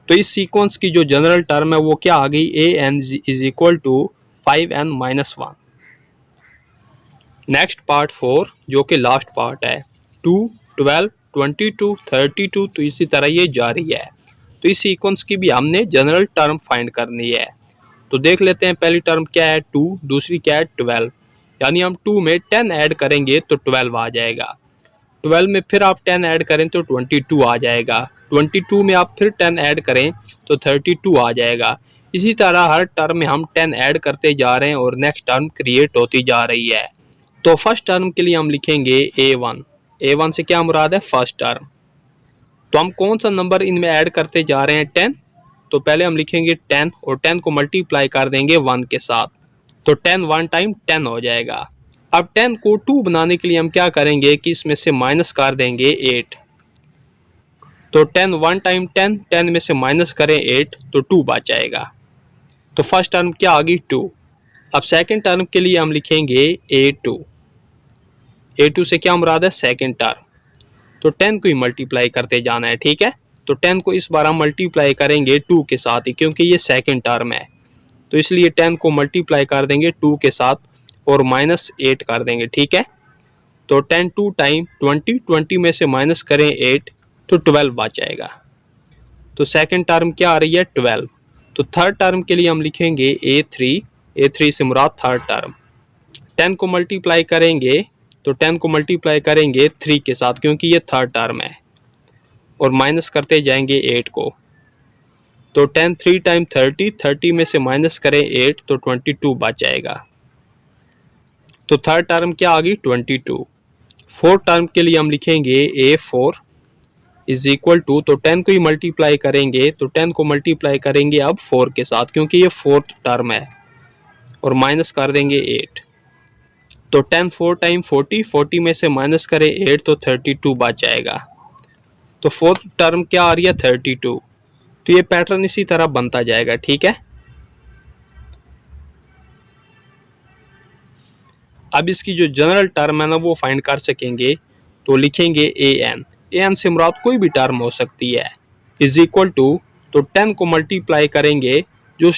तो इस सीक्वेंस की जो जनरल टर्म है वो क्या आ गई, an is equal to 5n minus 1। Next part 4 जो कि लास्ट पार्ट है, 2 12 22 32, तो इसी तरह ये जारी है। तो इस सीक्वेंस की भी हमने जनरल टर्म फाइंड करनी है। तो देख लेते हैं पहली टर्म क्या है 2, दूसरी क्या है 12, यानी हम 2 में 10 ऐड करेंगे तो 12 आ जाएगा। 12 में फिर आप 10 ऐड करें तो 22 आ जाएगा। 22 में आप फिर 10 ऐड करें तो 32 आ जाएगा। इसी तरह हर टर्म में हम 10 ऐड करते जा रहे हैं और नेक्स्ट टर्म क्रिएट होती जा रही है। तो फर्स्ट टर्म के लिए हम लिखेंगे A1। A1 से क्या मुराद है फर्स्ट टर्म। तो हम कौन सा नंबर इनमें ऐड करते जा रहे हैं 10। तो पहले हम लिखेंगे 10 और 10 को मल्टीप्लाई कर देंगे 1 के साथ, तो 10 1 टाइम 10 हो जाएगा। अब 10 को 2 बनाने के लिए हम क्या करेंगे कि इसमें से माइनस कर देंगे 8, तो 10 1 टाइम 10, 10 में से माइनस करें 8 तो 2 बच जाएगा। तो फर्स्ट टर्म क्या आ गई 2। अब सेकंड टर्म के लिए हम लिखेंगे A2। A2 से क्या मुराद है सेकंड टर्म। तो 10 को ही मल्टीप्लाई करते जाना है, ठीक है। तो 10 को इस बार हम मल्टीप्लाई करेंगे 2 के साथ ही क्योंकि ये सेकंड टर्म है, तो इसलिए 10 को मल्टीप्लाई कर देंगे 2 के साथ और माइनस 8 कर देंगे, ठीक है। तो 10 2 टाइम 20, 20 में से माइनस करें 8 तो 12 बच जाएगा। तो सेकंड टर्म क्या आ रही है 12। तो थर्ड टर्म के लिए हम लिखेंगे A3। A3 से मुराद थर्ड टर्म। 10 को मल्टीप्लाई करेंगे तो 10 को मल्टीप्लाई करेंगे 3 के साथ क्योंकि ये थर्ड टर्म है, और माइनस करते जाएंगे 8 को। तो 10 3 टाइम 30, 30 में से माइनस करें 8 तो 22 बच जाएगा। तो थर्ड टर्म क्या आ गई 22। फोर्थ टर्म के लिए हम लिखेंगे A4 इज इक्वल टू, तो 10 को ही मल्टीप्लाई करेंगे, तो 10 को मल्टीप्लाई करेंगे अब 4 के साथ क्योंकि ये फोर्थ टर्म है, और माइनस कर देंगे 8। तो 10 4 टाइम 40, 40 में से माइनस करें 8 तो 32 बच जाएगा। तो फोर्थ टर्म क्या आ रही है 32। तो ये पैटर्न इसी तरह बनता जाएगा, ठीक है। अब इसकी जो जनरल टर्म है ना वो फाइंड कर सकेंगे, तो लिखेंगे an से मुराद कोई भी टर्म हो सकती है, इज इक्वल टू, तो 10 को मल्टीप्लाई करेंगे जो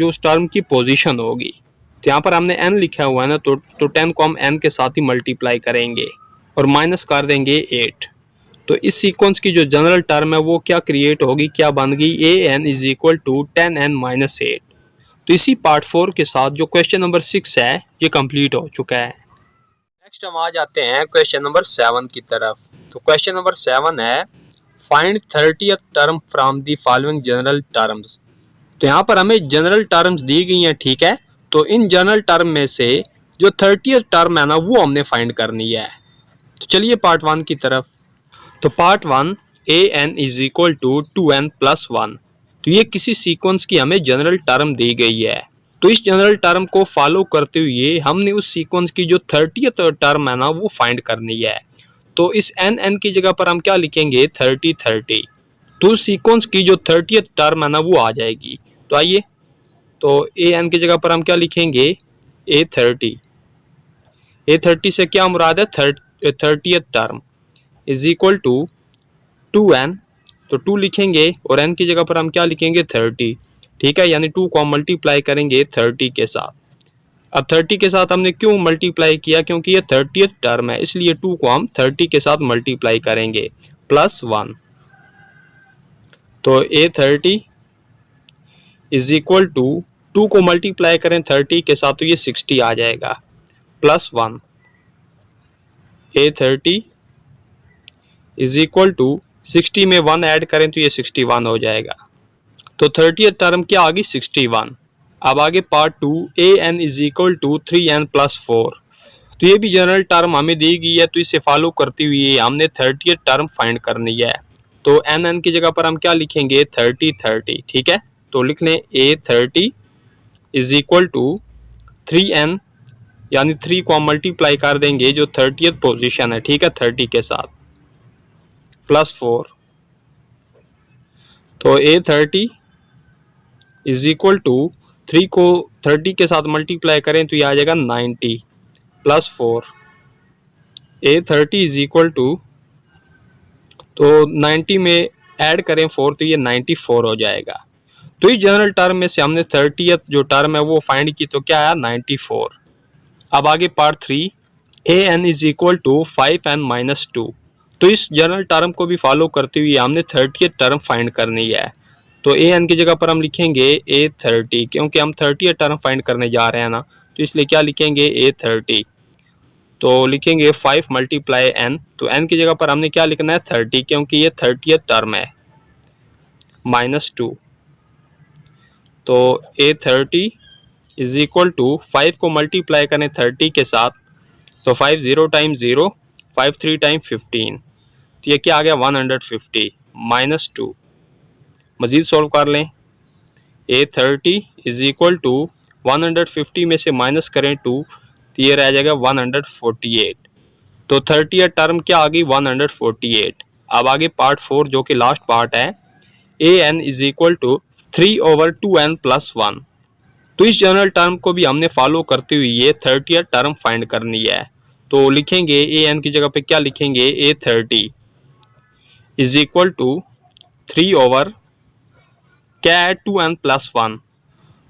उस टर्म की पोजीशन होगी। तो यहाँ पर हमने n लिखा हुआ है ना, तो 10 को हम n के साथ ही मल्टीप्लाई करेंगे और माइनस कर देंगे 8। तो इस सीक्वेंस की जो जनरल टर्म है वो क्या क्रिएट होगी, क्या बन गई, an is equal to 10n minus 8। तो इसी पार्ट 4 के साथ जो क्वेश्चन नंबर 6 है ये कंप्लीट हो चुका है। नेक्स्ट हम आ जाते हैं क्वेश्चन नंबर 7 की तरफ। तो क्वेश्चन नंबर 7 है find 30th term from the following general terms. तो यहाँ पर हमें जनरल टर्म्स दी गई हैं, ठीक है। तो इन जनरल टर्म में से जो 30th टर्म है ना वो हमने फाइंड करनी है। तो चलिए पार्ट 1 की तरफ। तो part 1 an is equal to 2n plus 1, तो ये किसी सीक्वेंस की हमें जनरल टर्म दी गई है। तो इस जनरल टर्म को फॉलो करते हुए हमने उस सीक्वेंस की जो 30th टर्म है ना वो फाइंड करनी है। तो इस एन की जगह पर हम क्या लिखेंगे 30 तो सीक्वेंस की जो 30th टर्म है ना वो आ जाएगी। तो आइए, तो ए एन की जगह पर हम क्या लिखेंगे A30 से क्या मुराद है 30th term is equal to 2n, तो 2 लिखेंगे और n की जगह पर हम क्या लिखेंगे 30, ठीक है, यानी 2 को हम मल्टीप्लाई करेंगे 30 के साथ। अब 30 के साथ हमने क्यों मल्टीप्लाई किया, क्योंकि ये 30th टर्म है, इसलिए 2 को हम 30 के साथ मल्टीप्लाई करेंगे +1। तो A30 इज इक्वल टू 2 को मल्टीप्लाई करें 30 के साथ तो ये 60 आ जाएगा +1। A30 इज इक्वल टू 60 में 1 ऐड करें तो ये 61 हो जाएगा। तो 30th टर्म क्या आ गई 61। अब आगे part 2, an is equal to 3n + 4। तो ये भी जनरल टर्म हमें दी गई है, तो इसे फॉलो करते हुए हमने 30th टर्म फाइंड करनी है। तो n की जगह पर हम क्या लिखेंगे 30, ठीक है। तो लिख लें A30 is equal to 3n, यानी 3 को हम मल्टीप्लाई कर देंगे जो 30th पोजीशन है, ठीक है, 30 के साथ +4। तो A30 इज इक्वल टू 3 को 30 के साथ मल्टीप्लाई करें तो ये आ जाएगा 90 +4। A30 इज इक्वल टू, तो 90 में ऐड करें 4 तो ये 94 हो जाएगा। तो इस जनरल टर्म में से हमने 30th जो टर्म है वो फाइंड की, तो क्या आया 94। अब आगे part 3, an is equal to 5n - 2। तो इस जनरल टर्म को भी फॉलो करते हुए हमने 30th टर्म फाइंड करनी है। तो an की जगह पर हम लिखेंगे A30, क्योंकि हम 30th टर्म फाइंड करने जा रहे हैं ना, तो इसलिए क्या लिखेंगे A30। तो लिखेंगे 5 × n, तो n की जगह पर हमने क्या लिखना है 30, क्योंकि ये 30th टर्म है -2। तो A30 इज इक्वल टू 5 को मल्टीप्लाई करें 30 के साथ, तो 5 0 टाइम 0, 5 3 टाइम 15, तो ये क्या आ गया 150 -2। मजीद सॉल्व कर लें। A30 इज इक्वल टू 150 में से माइनस करें 2, तो ये रह जाएगा 148। तो 30th टर्म क्या आ गई 148। अब आगे पार्ट 4 जो कि लास्ट पार्ट है, an is equal to 3/2n + 1। तो इस जनरल टर्म को भी हमने फॉलो करते हुए ये 30th टर्म फाइंड करनी है। तो लिखेंगे an की जगह पे क्या लिखेंगे A30 is equal to 3/2n + 1।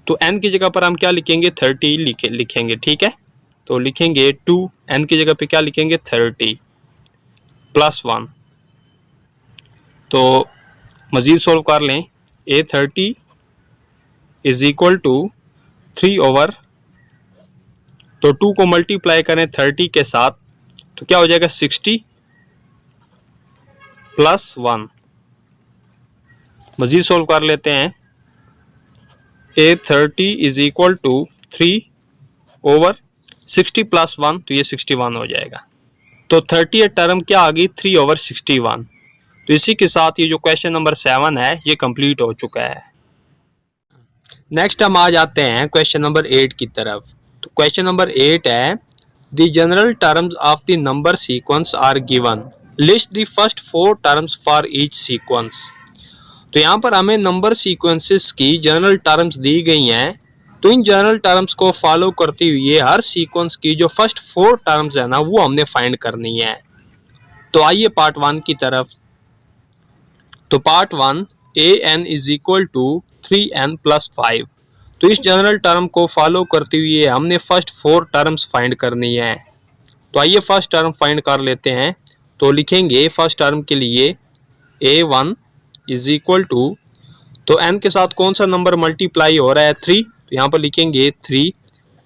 तो n की जगह पर हम क्या लिखेंगे 30 लिखेंगे, ठीक है। तो लिखेंगे 2, n की जगह पे क्या लिखेंगे 30 + 1। तो मजीद सोल्व कर लें। A30 इज इक्वल टू 3/, तो 2 को मल्टीप्लाई करें 30 के साथ, तो क्या हो जाएगा 60 + 1। मजीद सोल्व कर लेते हैं। A30 इज इक्वल टू 3/60 + 1, तो ये 61 हो जाएगा। तो 30th टर्म क्या आ गई 3/61। तो इसी के साथ ये जो क्वेश्चन नंबर 7 है ये कंप्लीट हो चुका है। नेक्स्ट हम आ जाते हैं क्वेश्चन नंबर 8 की तरफ। तो क्वेश्चन नंबर 8 है, the general terms of the number sequence are given, list the first 4 terms for each sequence. तो यहाँ पर हमें नंबर सीक्वेंसेस की जनरल टर्म्स दी गई हैं। तो इन जनरल टर्म्स को फॉलो करते हुए हर सीक्वेंस की जो फर्स्ट 4 टर्म्स है ना वो हमने फाइंड करनी है। तो आइए पार्ट 1 की तरफ। तो part 1, an is equal to 3n + 5। तो इस जनरल टर्म को फॉलो करते हुए हमने फर्स्ट 4 टर्म्स फाइंड करनी है। तो आइए फर्स्ट टर्म फाइंड कर लेते हैं। तो लिखेंगे फर्स्ट टर्म के लिए a1 इज इक्वल टू, तो n के साथ कौन सा नंबर मल्टीप्लाई हो रहा है 3, तो यहाँ पर लिखेंगे 3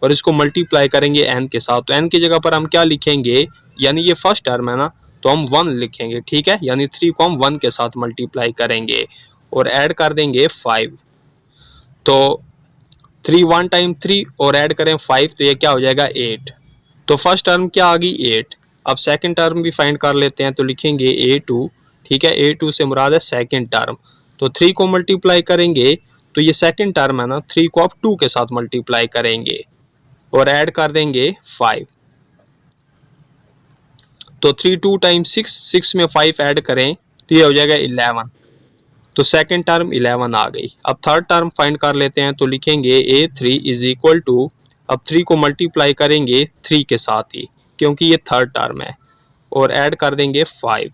और इसको मल्टीप्लाई करेंगे n के साथ। तो n की जगह पर हम क्या लिखेंगे, यानी ये फर्स्ट टर्म है ना, तो हम 1 लिखेंगे, ठीक है, यानी 3 को हम 1 के साथ मल्टीप्लाई करेंगे और ऐड कर देंगे 5। तो 3 1 टाइम 3 और ऐड करें 5, तो ये क्या हो जाएगा 8। तो फर्स्ट टर्म क्या आ गई 8। अब सेकंड टर्म भी फाइंड कर लेते हैं। तो लिखेंगे a2, ठीक है, a2 से मुराद है सेकंड टर्म, तो 3 को मल्टीप्लाई करेंगे तो ये सेकंड टर्म है ना, 3 को आप 2 के साथ मल्टीप्लाई करेंगे और ऐड कर देंगे 5। तो 3 2 टाइम्स 6, 6 में 5 ऐड करें तो ये हो जाएगा 11। तो सेकंड टर्म 11 आ गई। अब थर्ड टर्म फाइंड कर लेते हैं, तो लिखेंगे A3 इज इक्वल टू, अब 3 को मल्टीप्लाई करेंगे 3 के साथ ही क्योंकि ये थर्ड टर्म है, और ऐड कर देंगे 5।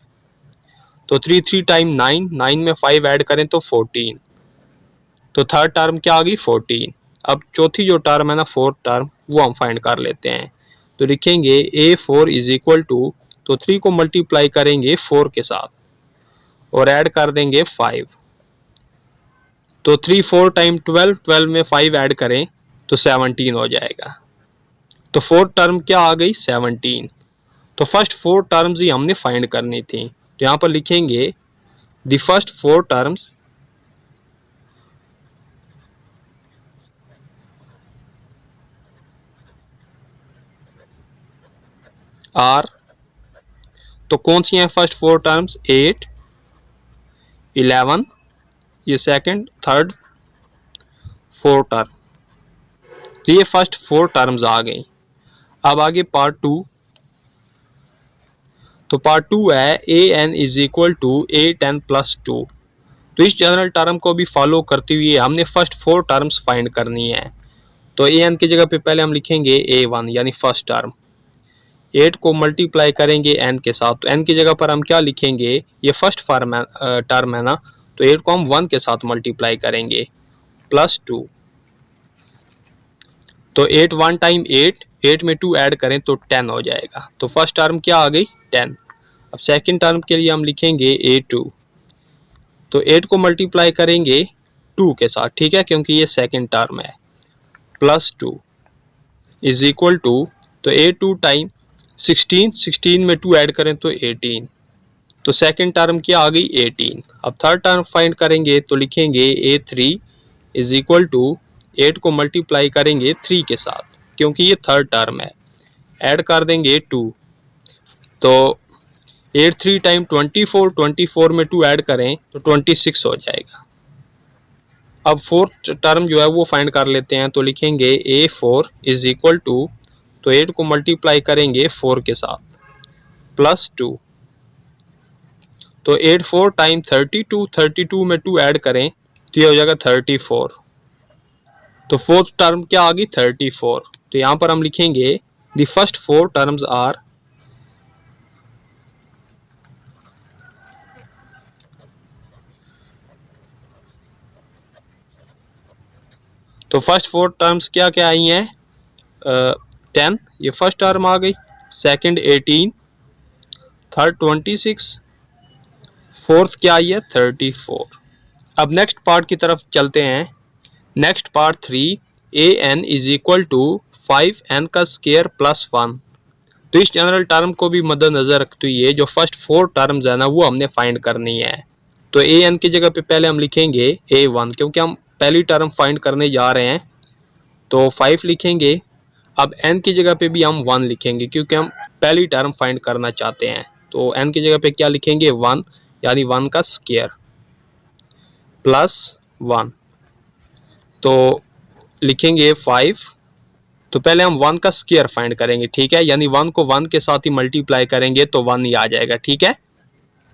तो 3 3 टाइम 9, 9 में 5 ऐड करें तो 14। तो थर्ड टर्म क्या आ गई 14। अब चौथी जो टर्म है ना, फोर्थ टर्म, वो हम फाइंड कर लेते हैं। तो लिखेंगे A4 इज इक्वल टू, तो 3 को मल्टीप्लाई करेंगे 4 के साथ और ऐड कर देंगे 5। तो 3 4 टाइम 12, 12 में 5 ऐड करें तो 17 हो जाएगा। तो फोर्थ टर्म क्या आ गई 17। तो फर्स्ट 4 टर्म्स ही हमने फाइंड करनी थी। तो यहाँ पर लिखेंगे द फर्स्ट 4 टर्म्स आर, तो कौन सी हैं फर्स्ट 4 टर्म्स, 8 11, ये सेकंड थर्ड फोर्थ टर्म। तो ये फर्स्ट 4 टर्म्स आ गई। अब आगे पार्ट 2। तो पार्ट 2 है an is equal to 8n plus 2। तो इस जनरल टर्म को भी फॉलो करते हुए हमने फर्स्ट 4 टर्म्स फाइंड करनी है। तो an की जगह पे पहले हम लिखेंगे a1 यानी फर्स्ट टर्म, 8 को मल्टीप्लाई करेंगे n के साथ, तो n की जगह पर हम क्या लिखेंगे, ये फर्स्ट टर्म है ना, तो 8 को हम 1 के साथ मल्टीप्लाई करेंगे प्लस 2। तो 8 1 टाइम 8, 8 में 2 ऐड करें तो 10 हो जाएगा। तो फर्स्ट टर्म क्या आ गई 10। अब सेकंड टर्म के लिए हम लिखेंगे A2, तो 8 को मल्टीप्लाई करेंगे 2 के साथ, ठीक है, क्योंकि ये सेकंड टर्म है, प्लस 2 इज इक्वल टू, तो A2 टाइम 16, 16 में 2 ऐड करें तो 18। तो सेकंड टर्म क्या आ गई 18। अब थर्ड टर्म फाइंड करेंगे तो लिखेंगे A3 इज इक्वल टू, 8 को मल्टीप्लाई करेंगे 3 के साथ क्योंकि ये थर्ड टर्म है, ऐड कर देंगे 2। तो 8 3 टाइम 24, 24 में 2 ऐड करें तो 26 हो जाएगा। अब फोर्थ टर्म जो है वो फाइंड कर लेते हैं, तो लिखेंगे A4 इज इक्वल टू, तो 8 को मल्टीप्लाई करेंगे 4 के साथ प्लस 2। तो 8 4 टाइम 32, 32 में 2 ऐड करें तो ये हो जाएगा 34। तो फोर्थ टर्म क्या आ गई 34। तो यहाँ पर हम लिखेंगे द फर्स्ट 4 टर्म्स आर, तो फर्स्ट 4 टर्म्स क्या क्या आई हैं, 10 ये फर्स्ट टर्म आ गई, सेकंड 18, थर्ड 26, फोर्थ क्या आई है 34। अब नेक्स्ट पार्ट की तरफ चलते हैं। Next part 3, an is equal to 5n का स्क्वायर प्लस 1। तो इस जनरल टर्म को भी मद्देनजर रखते हुए जो फर्स्ट 4 टर्म्स है ना वो हमने फाइंड करनी है। तो an की जगह पे पहले हम लिखेंगे a1 क्योंकि हम पहली टर्म फाइंड करने जा रहे हैं, तो 5 लिखेंगे। अब n की जगह पे भी हम 1 लिखेंगे क्योंकि हम पहली टर्म फाइंड करना चाहते हैं। तो n की जगह पे क्या लिखेंगे 1, यानी 1 का स्क्वायर प्लस 1। तो लिखेंगे 5, तो पहले हम 1 का स्क्वायर फाइंड करेंगे, ठीक है, यानी 1 को 1 के साथ ही मल्टीप्लाई करेंगे तो 1 ही आ जाएगा, ठीक है।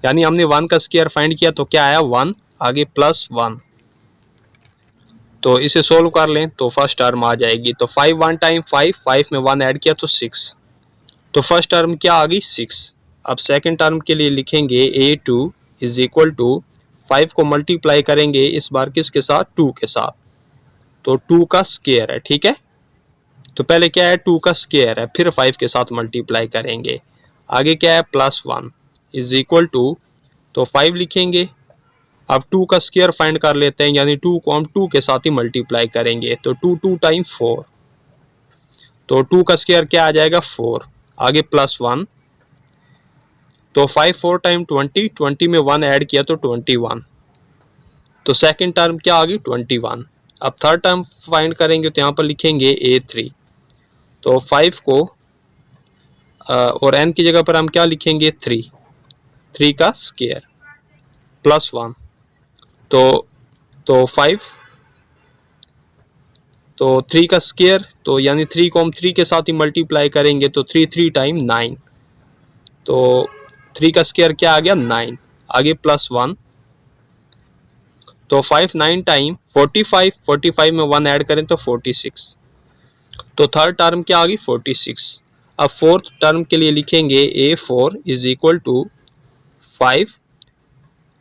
यानी हमने 1 का स्क्वायर फाइंड किया तो क्या आया 1, आगे प्लस 1। तो इसे सोल्व कर लें तो फर्स्ट टर्म आ जाएगी। तो 5 1 टाइम 5, 5 में 1 ऐड किया तो 6। तो फर्स्ट टर्म क्या आ गई 6। अब सेकंड टर्म के लिए लिखेंगे A2 इज इक्वल टू, 5 को मल्टीप्लाई करेंगे इस बार किसके साथ 2 के साथ, तो 2 का स्क्वायर है, ठीक है। तो पहले क्या है 2 का स्क्वायर है, फिर 5 के साथ मल्टीप्लाई करेंगे, आगे क्या है प्लस 1 इज इक्वल टू, तो 5 लिखेंगे। अब 2 का स्क्वायर फाइंड कर लेते हैं, यानी 2 को हम 2 के साथ ही मल्टीप्लाई करेंगे, तो 2 2 टाइम 4, तो 2 का स्क्वायर क्या आ जाएगा 4, आगे प्लस 1। तो 5 4 टाइम 20, 20 में 1 ऐड किया तो 21। तो सेकंड टर्म क्या आ गई 21। अब थर्ड टर्म फाइंड करेंगे तो यहाँ पर लिखेंगे A3, तो 5 को और n की जगह पर हम क्या लिखेंगे 3, 3 का स्क्वायर प्लस 1। तो 5, तो 3 का स्क्वायर, तो यानी 3 को हम 3 के साथ ही मल्टीप्लाई करेंगे तो 3 3 टाइम 9, तो 3 का स्क्वायर क्या आ गया 9, आगे +1, तो 5 9 टाइम 45, 45 में 1 ऐड करें तो 46, तो थर्ड टर्म क्या आ गई 46। अब फोर्थ टर्म के लिए लिखेंगे A4 इज इक्वल टू 5,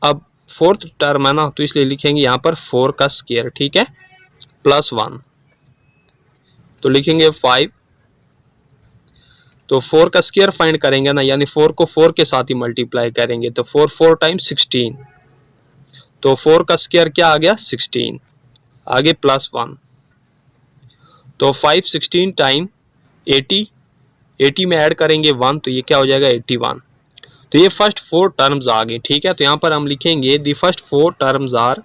अब फोर्थ टर्म है ना तो इसलिए लिखेंगे यहाँ पर 4 का स्क्वायर, ठीक है, +1, तो लिखेंगे 5, तो 4 का स्क्वायर फाइंड करेंगे ना, यानी 4 को 4 के साथ ही मल्टीप्लाई करेंगे तो 4 4 टाइम 16, तो 4 का स्क्वायर क्या आ गया 16, आगे +1, तो 5 16 टाइम 80, 80 में ऐड करेंगे 1 तो ये क्या हो जाएगा 81, तो ये फर्स्ट 4 टर्म्स आ गए, ठीक है, तो यहाँ पर हम लिखेंगे दी फर्स्ट 4 टर्म्स आर,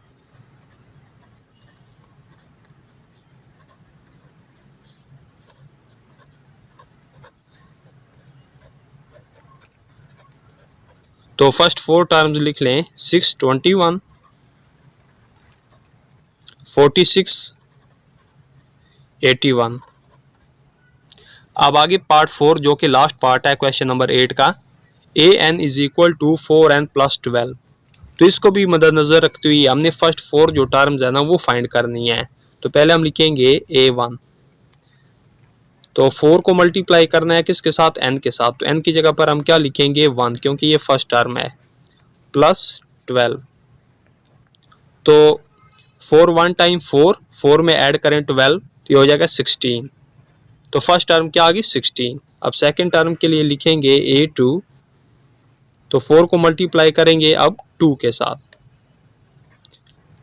तो फर्स्ट 4 टर्म्स लिख लें 6 21 46 81। अब आगे पार्ट 4 जो कि लास्ट पार्ट है क्वेश्चन नंबर 8 का, an is equal to 4n + 12, तो इसको भी मद्देनजर रखते हुए हमने फर्स्ट 4 जो टर्म्स है ना वो फाइंड करनी है। तो पहले हम लिखेंगे a1, तो 4 को मल्टीप्लाई करना है किसके साथ n के साथ, तो n की जगह पर हम क्या लिखेंगे 1 क्योंकि ये फर्स्ट टर्म है, +12, तो 4 1 टाइम 4, 4 में ऐड करें 12 तो ये हो जाएगा 16, तो फर्स्ट टर्म क्या आ गई 16। अब सेकंड टर्म के लिए लिखेंगे a2, तो 4 को मल्टीप्लाई करेंगे अब 2 के साथ,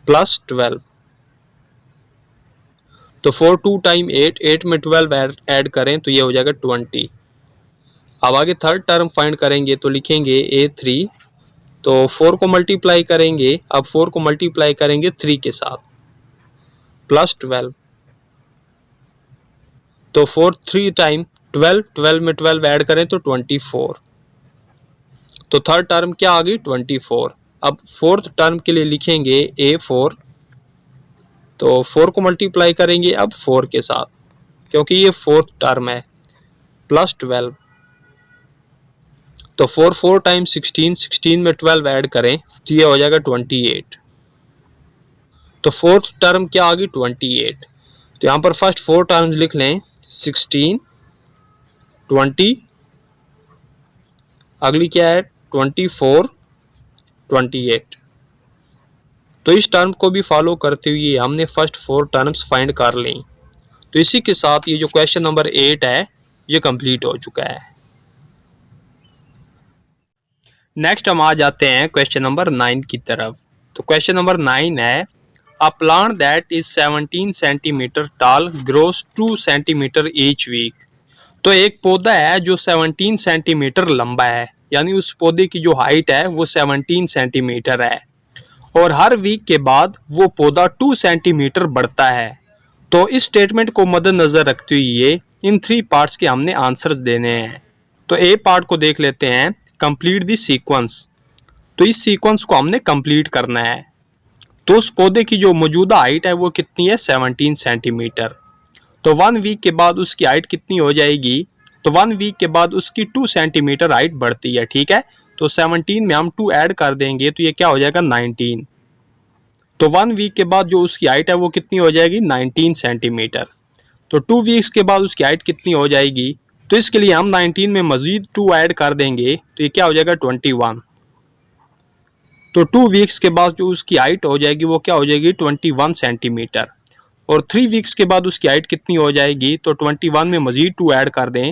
+12, तो 4 2 टाइम 8, 8 में 12 ऐड करें तो ये हो जाएगा 20। अब आगे थर्ड टर्म फाइंड करेंगे तो लिखेंगे a3, तो 4 को मल्टीप्लाई करेंगे, अब 4 को मल्टीप्लाई करेंगे 3 के साथ, +12, तो 4 3 टाइम 12, 12 में 12 ऐड करें तो 24, तो थर्ड टर्म क्या आ गई 24। अब फोर्थ टर्म के लिए लिखेंगे a4, तो 4 को मल्टीप्लाई करेंगे अब 4 के साथ क्योंकि ये फोर्थ टर्म है, +12, तो 4 4 टाइम 16, 16 में 12 ऐड करें तो ये हो जाएगा 28, तो फोर्थ टर्म क्या आ गई 28, तो यहाँ पर फर्स्ट 4 टर्म्स लिख लें 16 20, अगली क्या है 24 28, तो इस टर्म को भी फॉलो करते हुए हमने फर्स्ट 4 टर्म्स फाइंड कर ली। तो इसी के साथ ये जो क्वेश्चन नंबर 8 है ये कंप्लीट हो चुका है। नेक्स्ट हम आ जाते हैं क्वेश्चन नंबर 9 की तरफ। तो क्वेश्चन नंबर 9 है, a plant that is 17 centimeter tall grows 2 centimeter each week. तो एक पौधा है जो 17 सेंटीमीटर लंबा है, यानी उस पौधे की जो हाइट है वो 17 सेंटीमीटर है और हर वीक के बाद वो पौधा 2 सेंटीमीटर बढ़ता है। तो इस स्टेटमेंट को मद्देनजर रखते हुए इन 3 पार्ट्स के हमने आंसर्स देने हैं। तो ए पार्ट को देख लेते हैं, कंप्लीट द सीक्वेंस। तो इस सीक्वेंस को हमने कंप्लीट करना है। तो उस पौधे की जो मौजूदा हाइट है वो कितनी है 17 सेंटीमीटर। तो 1 वीक के बाद उसकी हाइट कितनी हो जाएगी, तो 1 वीक के बाद उसकी 2 सेंटीमीटर हाइट बढ़ती है, ठीक है, तो 17 में हम 2 ऐड कर देंगे तो ये क्या हो जाएगा 19। तो 1 वीक के बाद जो उसकी हाइट है वो कितनी हो जाएगी 19 सेंटीमीटर। तो 2 वीक्स के बाद उसकी हाइट कितनी हो जाएगी, तो इसके लिए हम 19 में मजीद 2 ऐड कर देंगे तो ये क्या हो जाएगा 21। तो 2 वीक्स के बाद जो उसकी हाइट हो जाएगी वो क्या हो जाएगी 21 सेंटीमीटर और 3 वीक्स के बाद उसकी हाइट कितनी हो जाएगी, तो 21 में मजीद 2 ऐड कर दें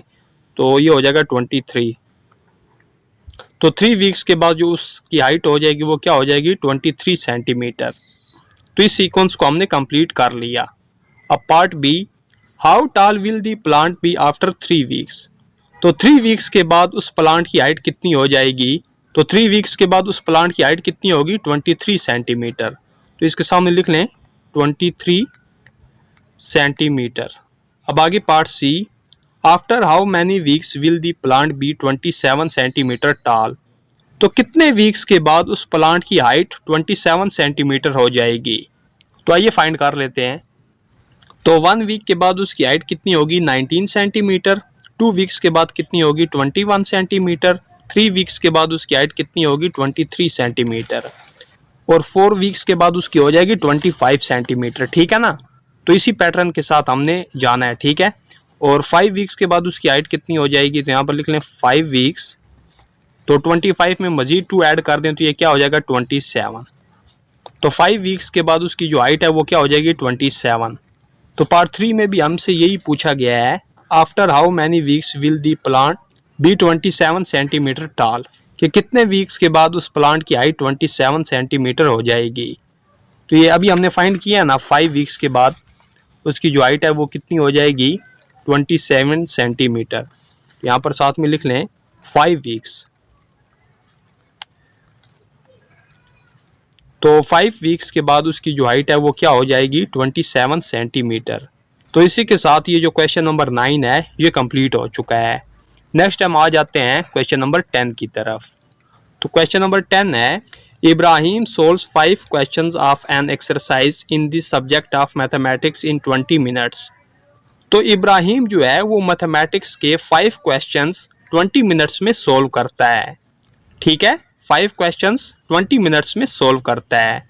तो ये हो जाएगा 23। तो 3 वीक्स के बाद जो उसकी हाइट हो जाएगी वो क्या हो जाएगी 23 सेंटीमीटर। तो इस सीक्वेंस को हमने कंप्लीट कर लिया। अब part B, how tall will the plant be after 3 weeks. तो 3 वीक्स के बाद उस प्लांट की हाइट कितनी हो जाएगी, तो 3 वीक्स के बाद उस प्लांट की हाइट कितनी होगी 23 सेंटीमीटर। तो इसके सामने लिख लें 23 सेंटीमीटर। अब आगे part C, after how many weeks will the plant be 27 centimeter tall. तो कितने वीक्स के बाद उस प्लांट की हाइट 27 सेंटीमीटर हो जाएगी? तो आइए फाइंड कर लेते हैं। तो 1 वीक के बाद उसकी हाइट कितनी होगी? 19 सेंटीमीटर। 2 वीक्स के बाद कितनी होगी? 21 सेंटीमीटर। 3 वीक्स के बाद उसकी हाइट कितनी होगी? 23 सेंटीमीटर। और 4 वीक्स के बाद उसकी हो जाएगी 25 सेंटीमीटर। ठीक है ना? तो इसी पैटर्न के साथ हमने जाना है। ठीक है। और 5 वीक्स के बाद उसकी हाइट कितनी हो जाएगी? तो यहाँ पर लिख लें 5 वीक्स। तो 25 में मजीद 2 ऐड कर दें तो ये क्या हो जाएगा? 27। तो 5 वीक्स के बाद उसकी जो हाइट है वो क्या हो जाएगी? 27। तो पार्ट 3 में भी हमसे यही पूछा गया है, after how many weeks will the plant be 27 centimeter tall, कि कितने वीक्स के बाद उस प्लांट की हाइट 27 सेंटीमीटर हो जाएगी। तो ये अभी हमने फाइंड किया ना, 5 वीक्स के बाद उसकी जो हाइट है वो कितनी हो जाएगी? 27 सेंटीमीटर। यहाँ पर साथ में लिख लें 5 वीक्स। तो 5 वीक्स के बाद उसकी जो हाइट है वो क्या हो जाएगी? 27 सेंटीमीटर। तो इसी के साथ ये जो क्वेश्चन नंबर 9 है ये कंप्लीट हो चुका है। नेक्स्ट हम आ जाते हैं क्वेश्चन नंबर 10 की तरफ। तो क्वेश्चन नंबर 10 है, Ibrahim solves 5 questions of an exercise in the subject of mathematics in 20 minutes. तो इब्राहिम जो है वो मैथमेटिक्स के 5 क्वेश्चंस 20 मिनट्स में सोल्व करता है। ठीक है, 5 क्वेश्चंस 20 मिनट्स में सोल्व करता है।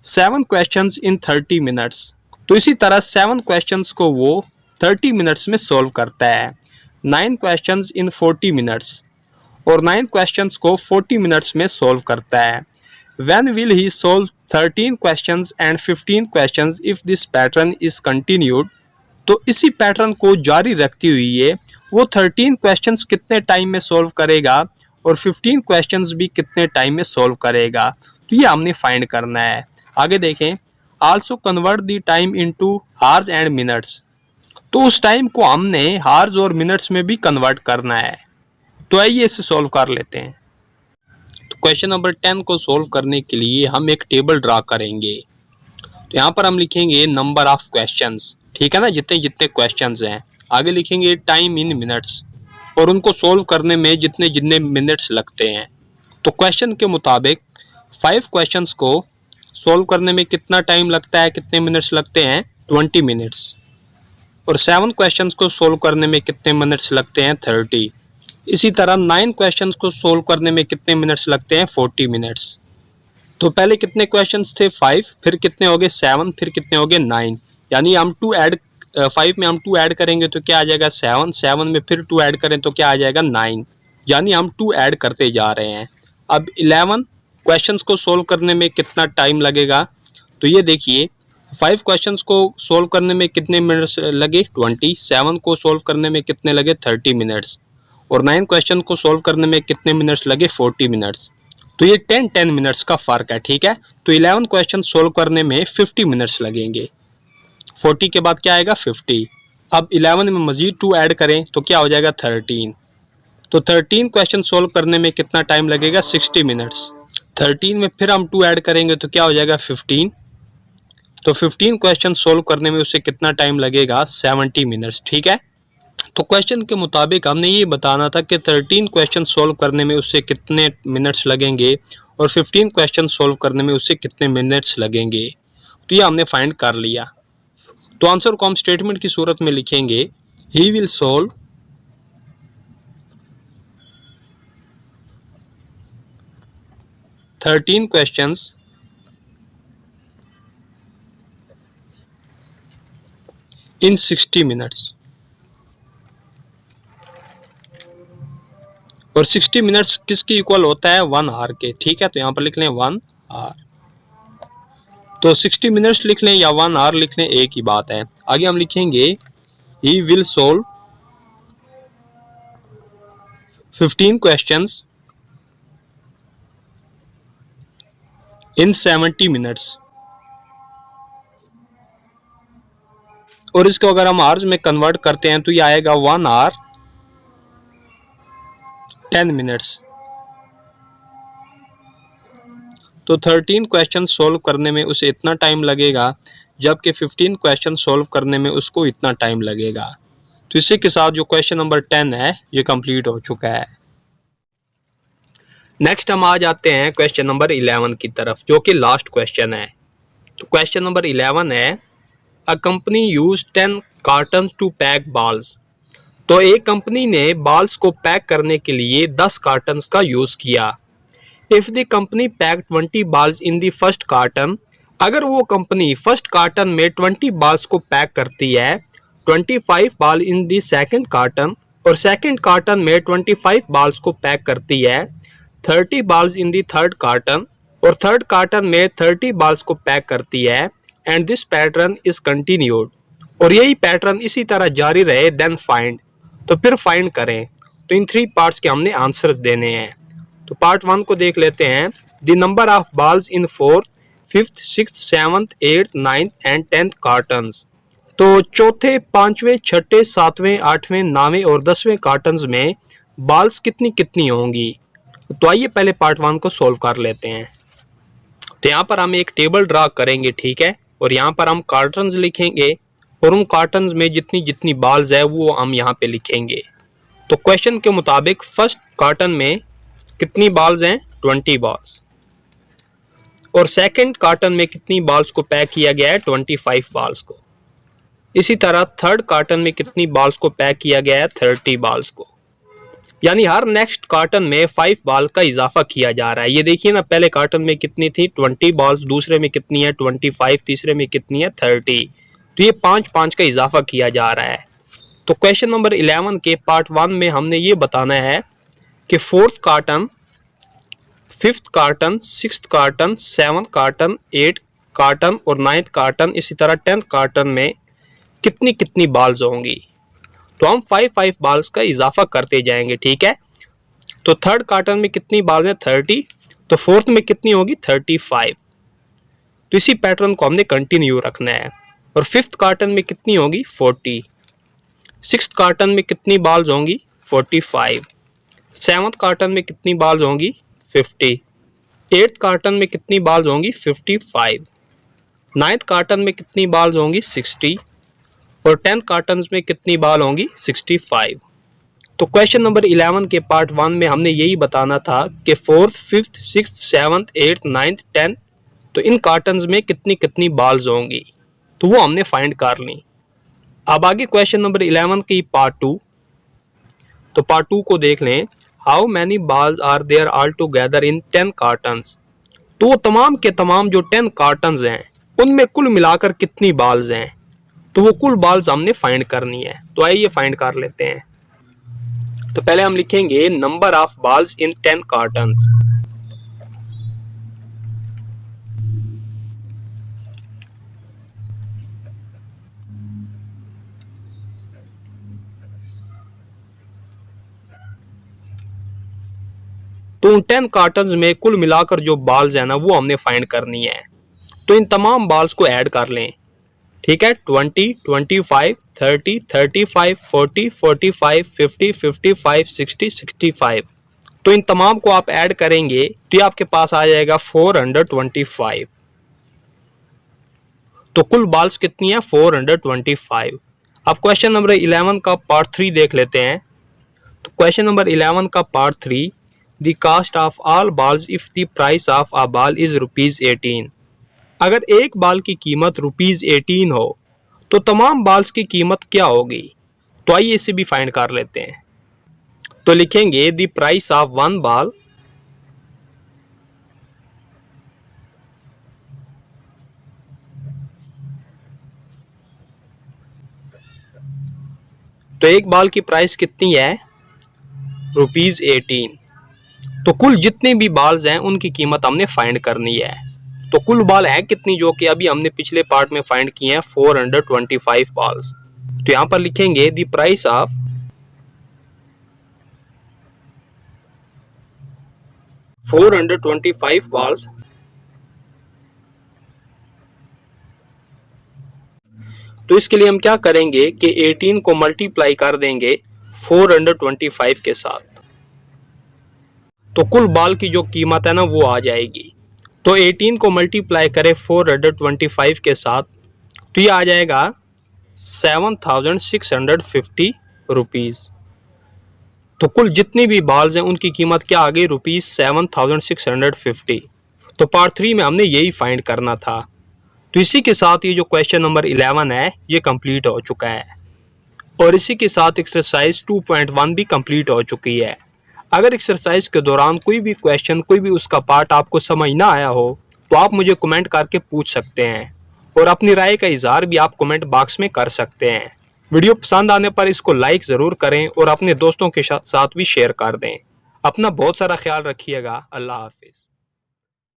7 क्वेश्चंस इन 30 मिनट्स। तो इसी तरह 7 क्वेश्चंस को वो 30 मिनट्स में सोल्व करता है। 9 क्वेश्चंस इन 40 मिनट्स। और 9 क्वेश्चंस को 40 मिनट्स में सोल्व करता है। When will he solve 13 questions and 15 questions if this pattern is continued? तो इसी पैटर्न को जारी रखती हुई ये वो 13 क्वेश्चंस कितने टाइम में सोल्व करेगा और 15 क्वेश्चंस भी कितने टाइम में सोल्व करेगा, तो ये हमने फाइंड करना है। आगे देखें, also convert the time into hours and minutes. तो उस टाइम को हमने हार्स और मिनट्स में भी कन्वर्ट करना है। तो आइए इसे सोल्व कर लेते हैं। तो क्वेश्चन नंबर 10 को सोल्व करने के लिए हम एक टेबल ड्रा करेंगे। तो यहाँ पर हम लिखेंगे नंबर ऑफ क्वेश्चंस। ठीक है ना, जितने जितने क्वेश्चंस हैं। आगे लिखेंगे टाइम इन मिनट्स, और उनको सोल्व करने में जितने जितने मिनट्स लगते हैं। तो क्वेश्चन के मुताबिक 5 क्वेश्चंस को सोल्व करने में कितना टाइम लगता है, कितने मिनट्स लगते हैं? 20 मिनट्स। और 7 क्वेश्चंस को सोल्व करने में कितने मिनट्स लगते हैं? 30। इसी तरह 9 क्वेश्चंस को सोल्व करने में कितने मिनट्स लगते हैं? 40 मिनट्स। तो पहले कितने क्वेश्चंस थे? 5, फिर कितने हो गए? 7, फिर कितने हो गए? 9। यानी हम 5 में हम 2 ऐड करेंगे तो क्या आ जाएगा? 7। 7 में फिर 2 ऐड करें तो क्या आ जाएगा? 9। यानी हम 2 ऐड करते जा रहे हैं। अब 11 क्वेश्चंस को सोल्व करने में कितना टाइम लगेगा? तो ये देखिए, 5 क्वेश्चंस को सोल्व करने में कितने मिनट्स लगे? 20। 7 को सोल्व करने में कितने लगे? 30 मिनट्स। और 9 क्वेश्चन को सोल्व करने में कितने मिनट्स लगे? 40 मिनट्स। तो ये 10 मिनट्स का फर्क है। ठीक है, तो 11 क्वेश्चन सोल्व करने में 50 मिनट्स लगेंगे। 40 के बाद क्या आएगा? 50। अब 11 में मजीद 2 ऐड करें तो क्या हो जाएगा? 13। तो 13 क्वेश्चन सोल्व करने में कितना टाइम लगेगा? 60 मिनट्स। 13 में फिर हम 2 ऐड करेंगे तो क्या हो जाएगा? 15। तो 15 क्वेश्चन सोल्व करने में उससे कितना टाइम लगेगा? 70 मिनट्स। ठीक है, तो क्वेश्चन के मुताबिक हमने ये बताना था कि 13 क्वेश्चन सोल्व करने में उससे कितने मिनट्स लगेंगे और 15 क्वेश्चन सोल्व करने में उससे कितने मिनट्स लगेंगे। तो ये हमने फाइंड कर लिया। तो आंसर को हम स्टेटमेंट की सूरत में लिखेंगे, he will solve 13 questions in 60 minutes. और 60 मिनट्स किसके इक्वल होता है? 1 आवर के। ठीक है, तो यहाँ पर लिख लें 1 आवर। तो 60 मिनट्स लिख लें या 1 आवर लिख लें, एक ही बात है। आगे हम लिखेंगे he will solve 15 questions in 70 minutes. और इसको अगर हम आवर्स में कन्वर्ट करते हैं तो ये आएगा 1 आवर 10 मिनट्स। तो 13 क्वेश्चन सोल्व करने में उसे इतना टाइम लगेगा, जबकि 15 क्वेश्चन सोल्व करने में उसको इतना टाइम लगेगा। तो इसी के साथ जो क्वेश्चन नंबर 10 है ये कंप्लीट हो चुका है। नेक्स्ट हम आ जाते हैं क्वेश्चन नंबर 11 की तरफ, जो कि लास्ट क्वेश्चन है। तो क्वेश्चन नंबर 11 है, a company use 10 carton to pack balls. तो एक कंपनी ने बॉल्स को पैक करने के लिए 10 कार्टन का यूज किया। If the company pack 20 balls in the first carton, अगर वो कंपनी फर्स्ट कार्टन में 20 बॉल्स को पैक करती है, 25 ball in the second carton, और सेकंड कार्टन में 25 बॉल्स को पैक करती है, 30 balls in the third carton, और थर्ड कार्टन में 30 बॉल्स को पैक करती है, and this pattern is continued, और यही पैटर्न इसी तरह जारी रहे, देन फाइंड, तो फिर फाइंड करें। तो इन 3 पार्ट्स के हमने आंसर्स देने हैं। तो पार्ट 1 को देख लेते हैं। The number of balls in 4th, 5th, 6th, 7th, 8th, 9th and 10th cottons. तो चौथे, पांचवें, छठे, सातवें, आठवें, 9वें और 10वें कार्टन्स में बॉल्स कितनी कितनी होंगी। तो आइए पहले पार्ट 1 को सोल्व कर लेते हैं। तो यहाँ पर हम एक टेबल ड्रा करेंगे, ठीक है, और यहाँ पर हम कार्टन्स लिखेंगे, और उन कार्टन्स में जितनी जितनी बॉल्स है वो हम यहाँ पे लिखेंगे। तो क्वेश्चन के मुताबिक फर्स्ट कार्टन में कितनी बॉल्स हैं, 20 बॉल्स, और सेकंड कार्टन में कितनी बॉल्स को पैक किया गया है, 25 बॉल्स को। इसी तरह थर्ड कार्टन में कितनी बॉल्स को पैक किया गया है, 30 बॉल्स को। यानी हर नेक्स्ट कार्टन में 5 बॉल का इजाफा किया जा रहा है। ये देखिए ना, पहले कार्टन में कितनी थी, 20 बॉल्स, दूसरे में कितनी है, 25, तीसरे में कितनी है, 30। तो ये 5-5 का इजाफा किया जा रहा है। तो क्वेश्चन नंबर 11 के पार्ट 1 में हमने ये बताना है कि 4th carton, 5th carton, 6th carton, 7th carton, 8th carton और 9th कार्टन, इसी तरह 10th कार्टन में कितनी कितनी बॉल्स होंगी। तो हम 5-5 बॉल्स का इजाफा करते जाएंगे, ठीक है। तो थर्ड कार्टन में कितनी बॉल्स है, 30। तो फोर्थ में कितनी होगी, 35। तो इसी पैटर्न को हमने कंटिन्यू रखना है। और 5th कार्टन में कितनी होगी, 40। 6th कार्टन में कितनी बॉल्स होंगी, 45। 7th कार्टन में कितनी बॉल्स होंगी, 50। 8th कार्टन में कितनी बॉल्स होंगी, 55। 9th कार्टन में कितनी बॉल्स होंगी, 60। और 10th कार्टन में कितनी बॉल होंगी, 65। तो क्वेश्चन नंबर 11 के पार्ट 1 में हमने यही बताना था कि 4th, 5th, 6th, 7th, 8th, 9th, 10th, तो इन कार्टन्स में कितनी कितनी बॉल्स होंगी, तो वो हमने फाइंड कर ली। अब आगे क्वेश्चन नंबर 11 की पार्ट 2। तो पार्ट 2 को देख लें। How many balls are there all together in 10 cartons. तो तमाम के तमाम जो 10 कार्टन्स हैं उनमें कुल मिलाकर कितनी बॉल्स हैं, तो वो कुल बॉल्स हमने फाइंड करनी है। तो आइए फाइंड कर लेते हैं। तो पहले हम लिखेंगे number of balls in 10 cartons. तो उन 10 कार्टन्स में कुल मिलाकर जो बॉल्स है ना वो हमने फाइंड करनी है। तो इन तमाम बॉल्स को ऐड कर लें, ठीक है। 20, 25, 30, 35, 40, 45, 50, 55, 60, 65। तो इन तमाम को आप ऐड करेंगे तो ये आपके पास आ जाएगा 425। तो कुल बॉल्स कितनी है, 425। अब क्वेश्चन नंबर 11 का पार्ट 3 देख लेते हैं। तो क्वेश्चन नंबर 11 का part 3, the cost of all balls if the price of a ball is ₹18। अगर एक बॉल की कीमत ₹18 हो तो तमाम बॉल्स की कीमत क्या होगी। तो आइए इसे भी फाइंड कर लेते हैं। तो लिखेंगे the price of one ball तो एक बॉल की प्राइस कितनी है, ₹18। तो कुल जितने भी बॉल्स हैं उनकी कीमत हमने फाइंड करनी है। तो कुल बॉल है कितनी, जो कि अभी हमने पिछले पार्ट में फाइंड किए हैं, 425 बॉल्स। तो यहां पर लिखेंगे द प्राइस ऑफ 425 बॉल्स तो इसके लिए हम क्या करेंगे कि 18 को मल्टीप्लाई कर देंगे 425 के साथ। तो कुल बॉल की जो कीमत है ना वो आ जाएगी। तो 18 को मल्टीप्लाई करें 425 के साथ तो ये आ जाएगा 7650 रुपीज़। तो कुल जितनी भी बॉल्स हैं उनकी कीमत क्या आ गई, ₹7,650। तो पार्ट 3 में हमने यही फाइंड करना था। तो इसी के साथ ये जो क्वेश्चन नंबर 11 है ये कंप्लीट हो चुका है और इसी के साथ एक्सरसाइज 2.1 भी कंप्लीट हो चुकी है। अगर एक्सरसाइज के दौरान कोई भी क्वेश्चन, कोई भी उसका पार्ट आपको समझ ना आया हो तो आप मुझे कमेंट करके पूछ सकते हैं और अपनी राय का इजहार भी आप कमेंट बॉक्स में कर सकते हैं। वीडियो पसंद आने पर इसको लाइक ज़रूर करें और अपने दोस्तों के साथ भी शेयर कर दें। अपना बहुत सारा ख्याल रखिएगा। अल्लाह हाफिज़।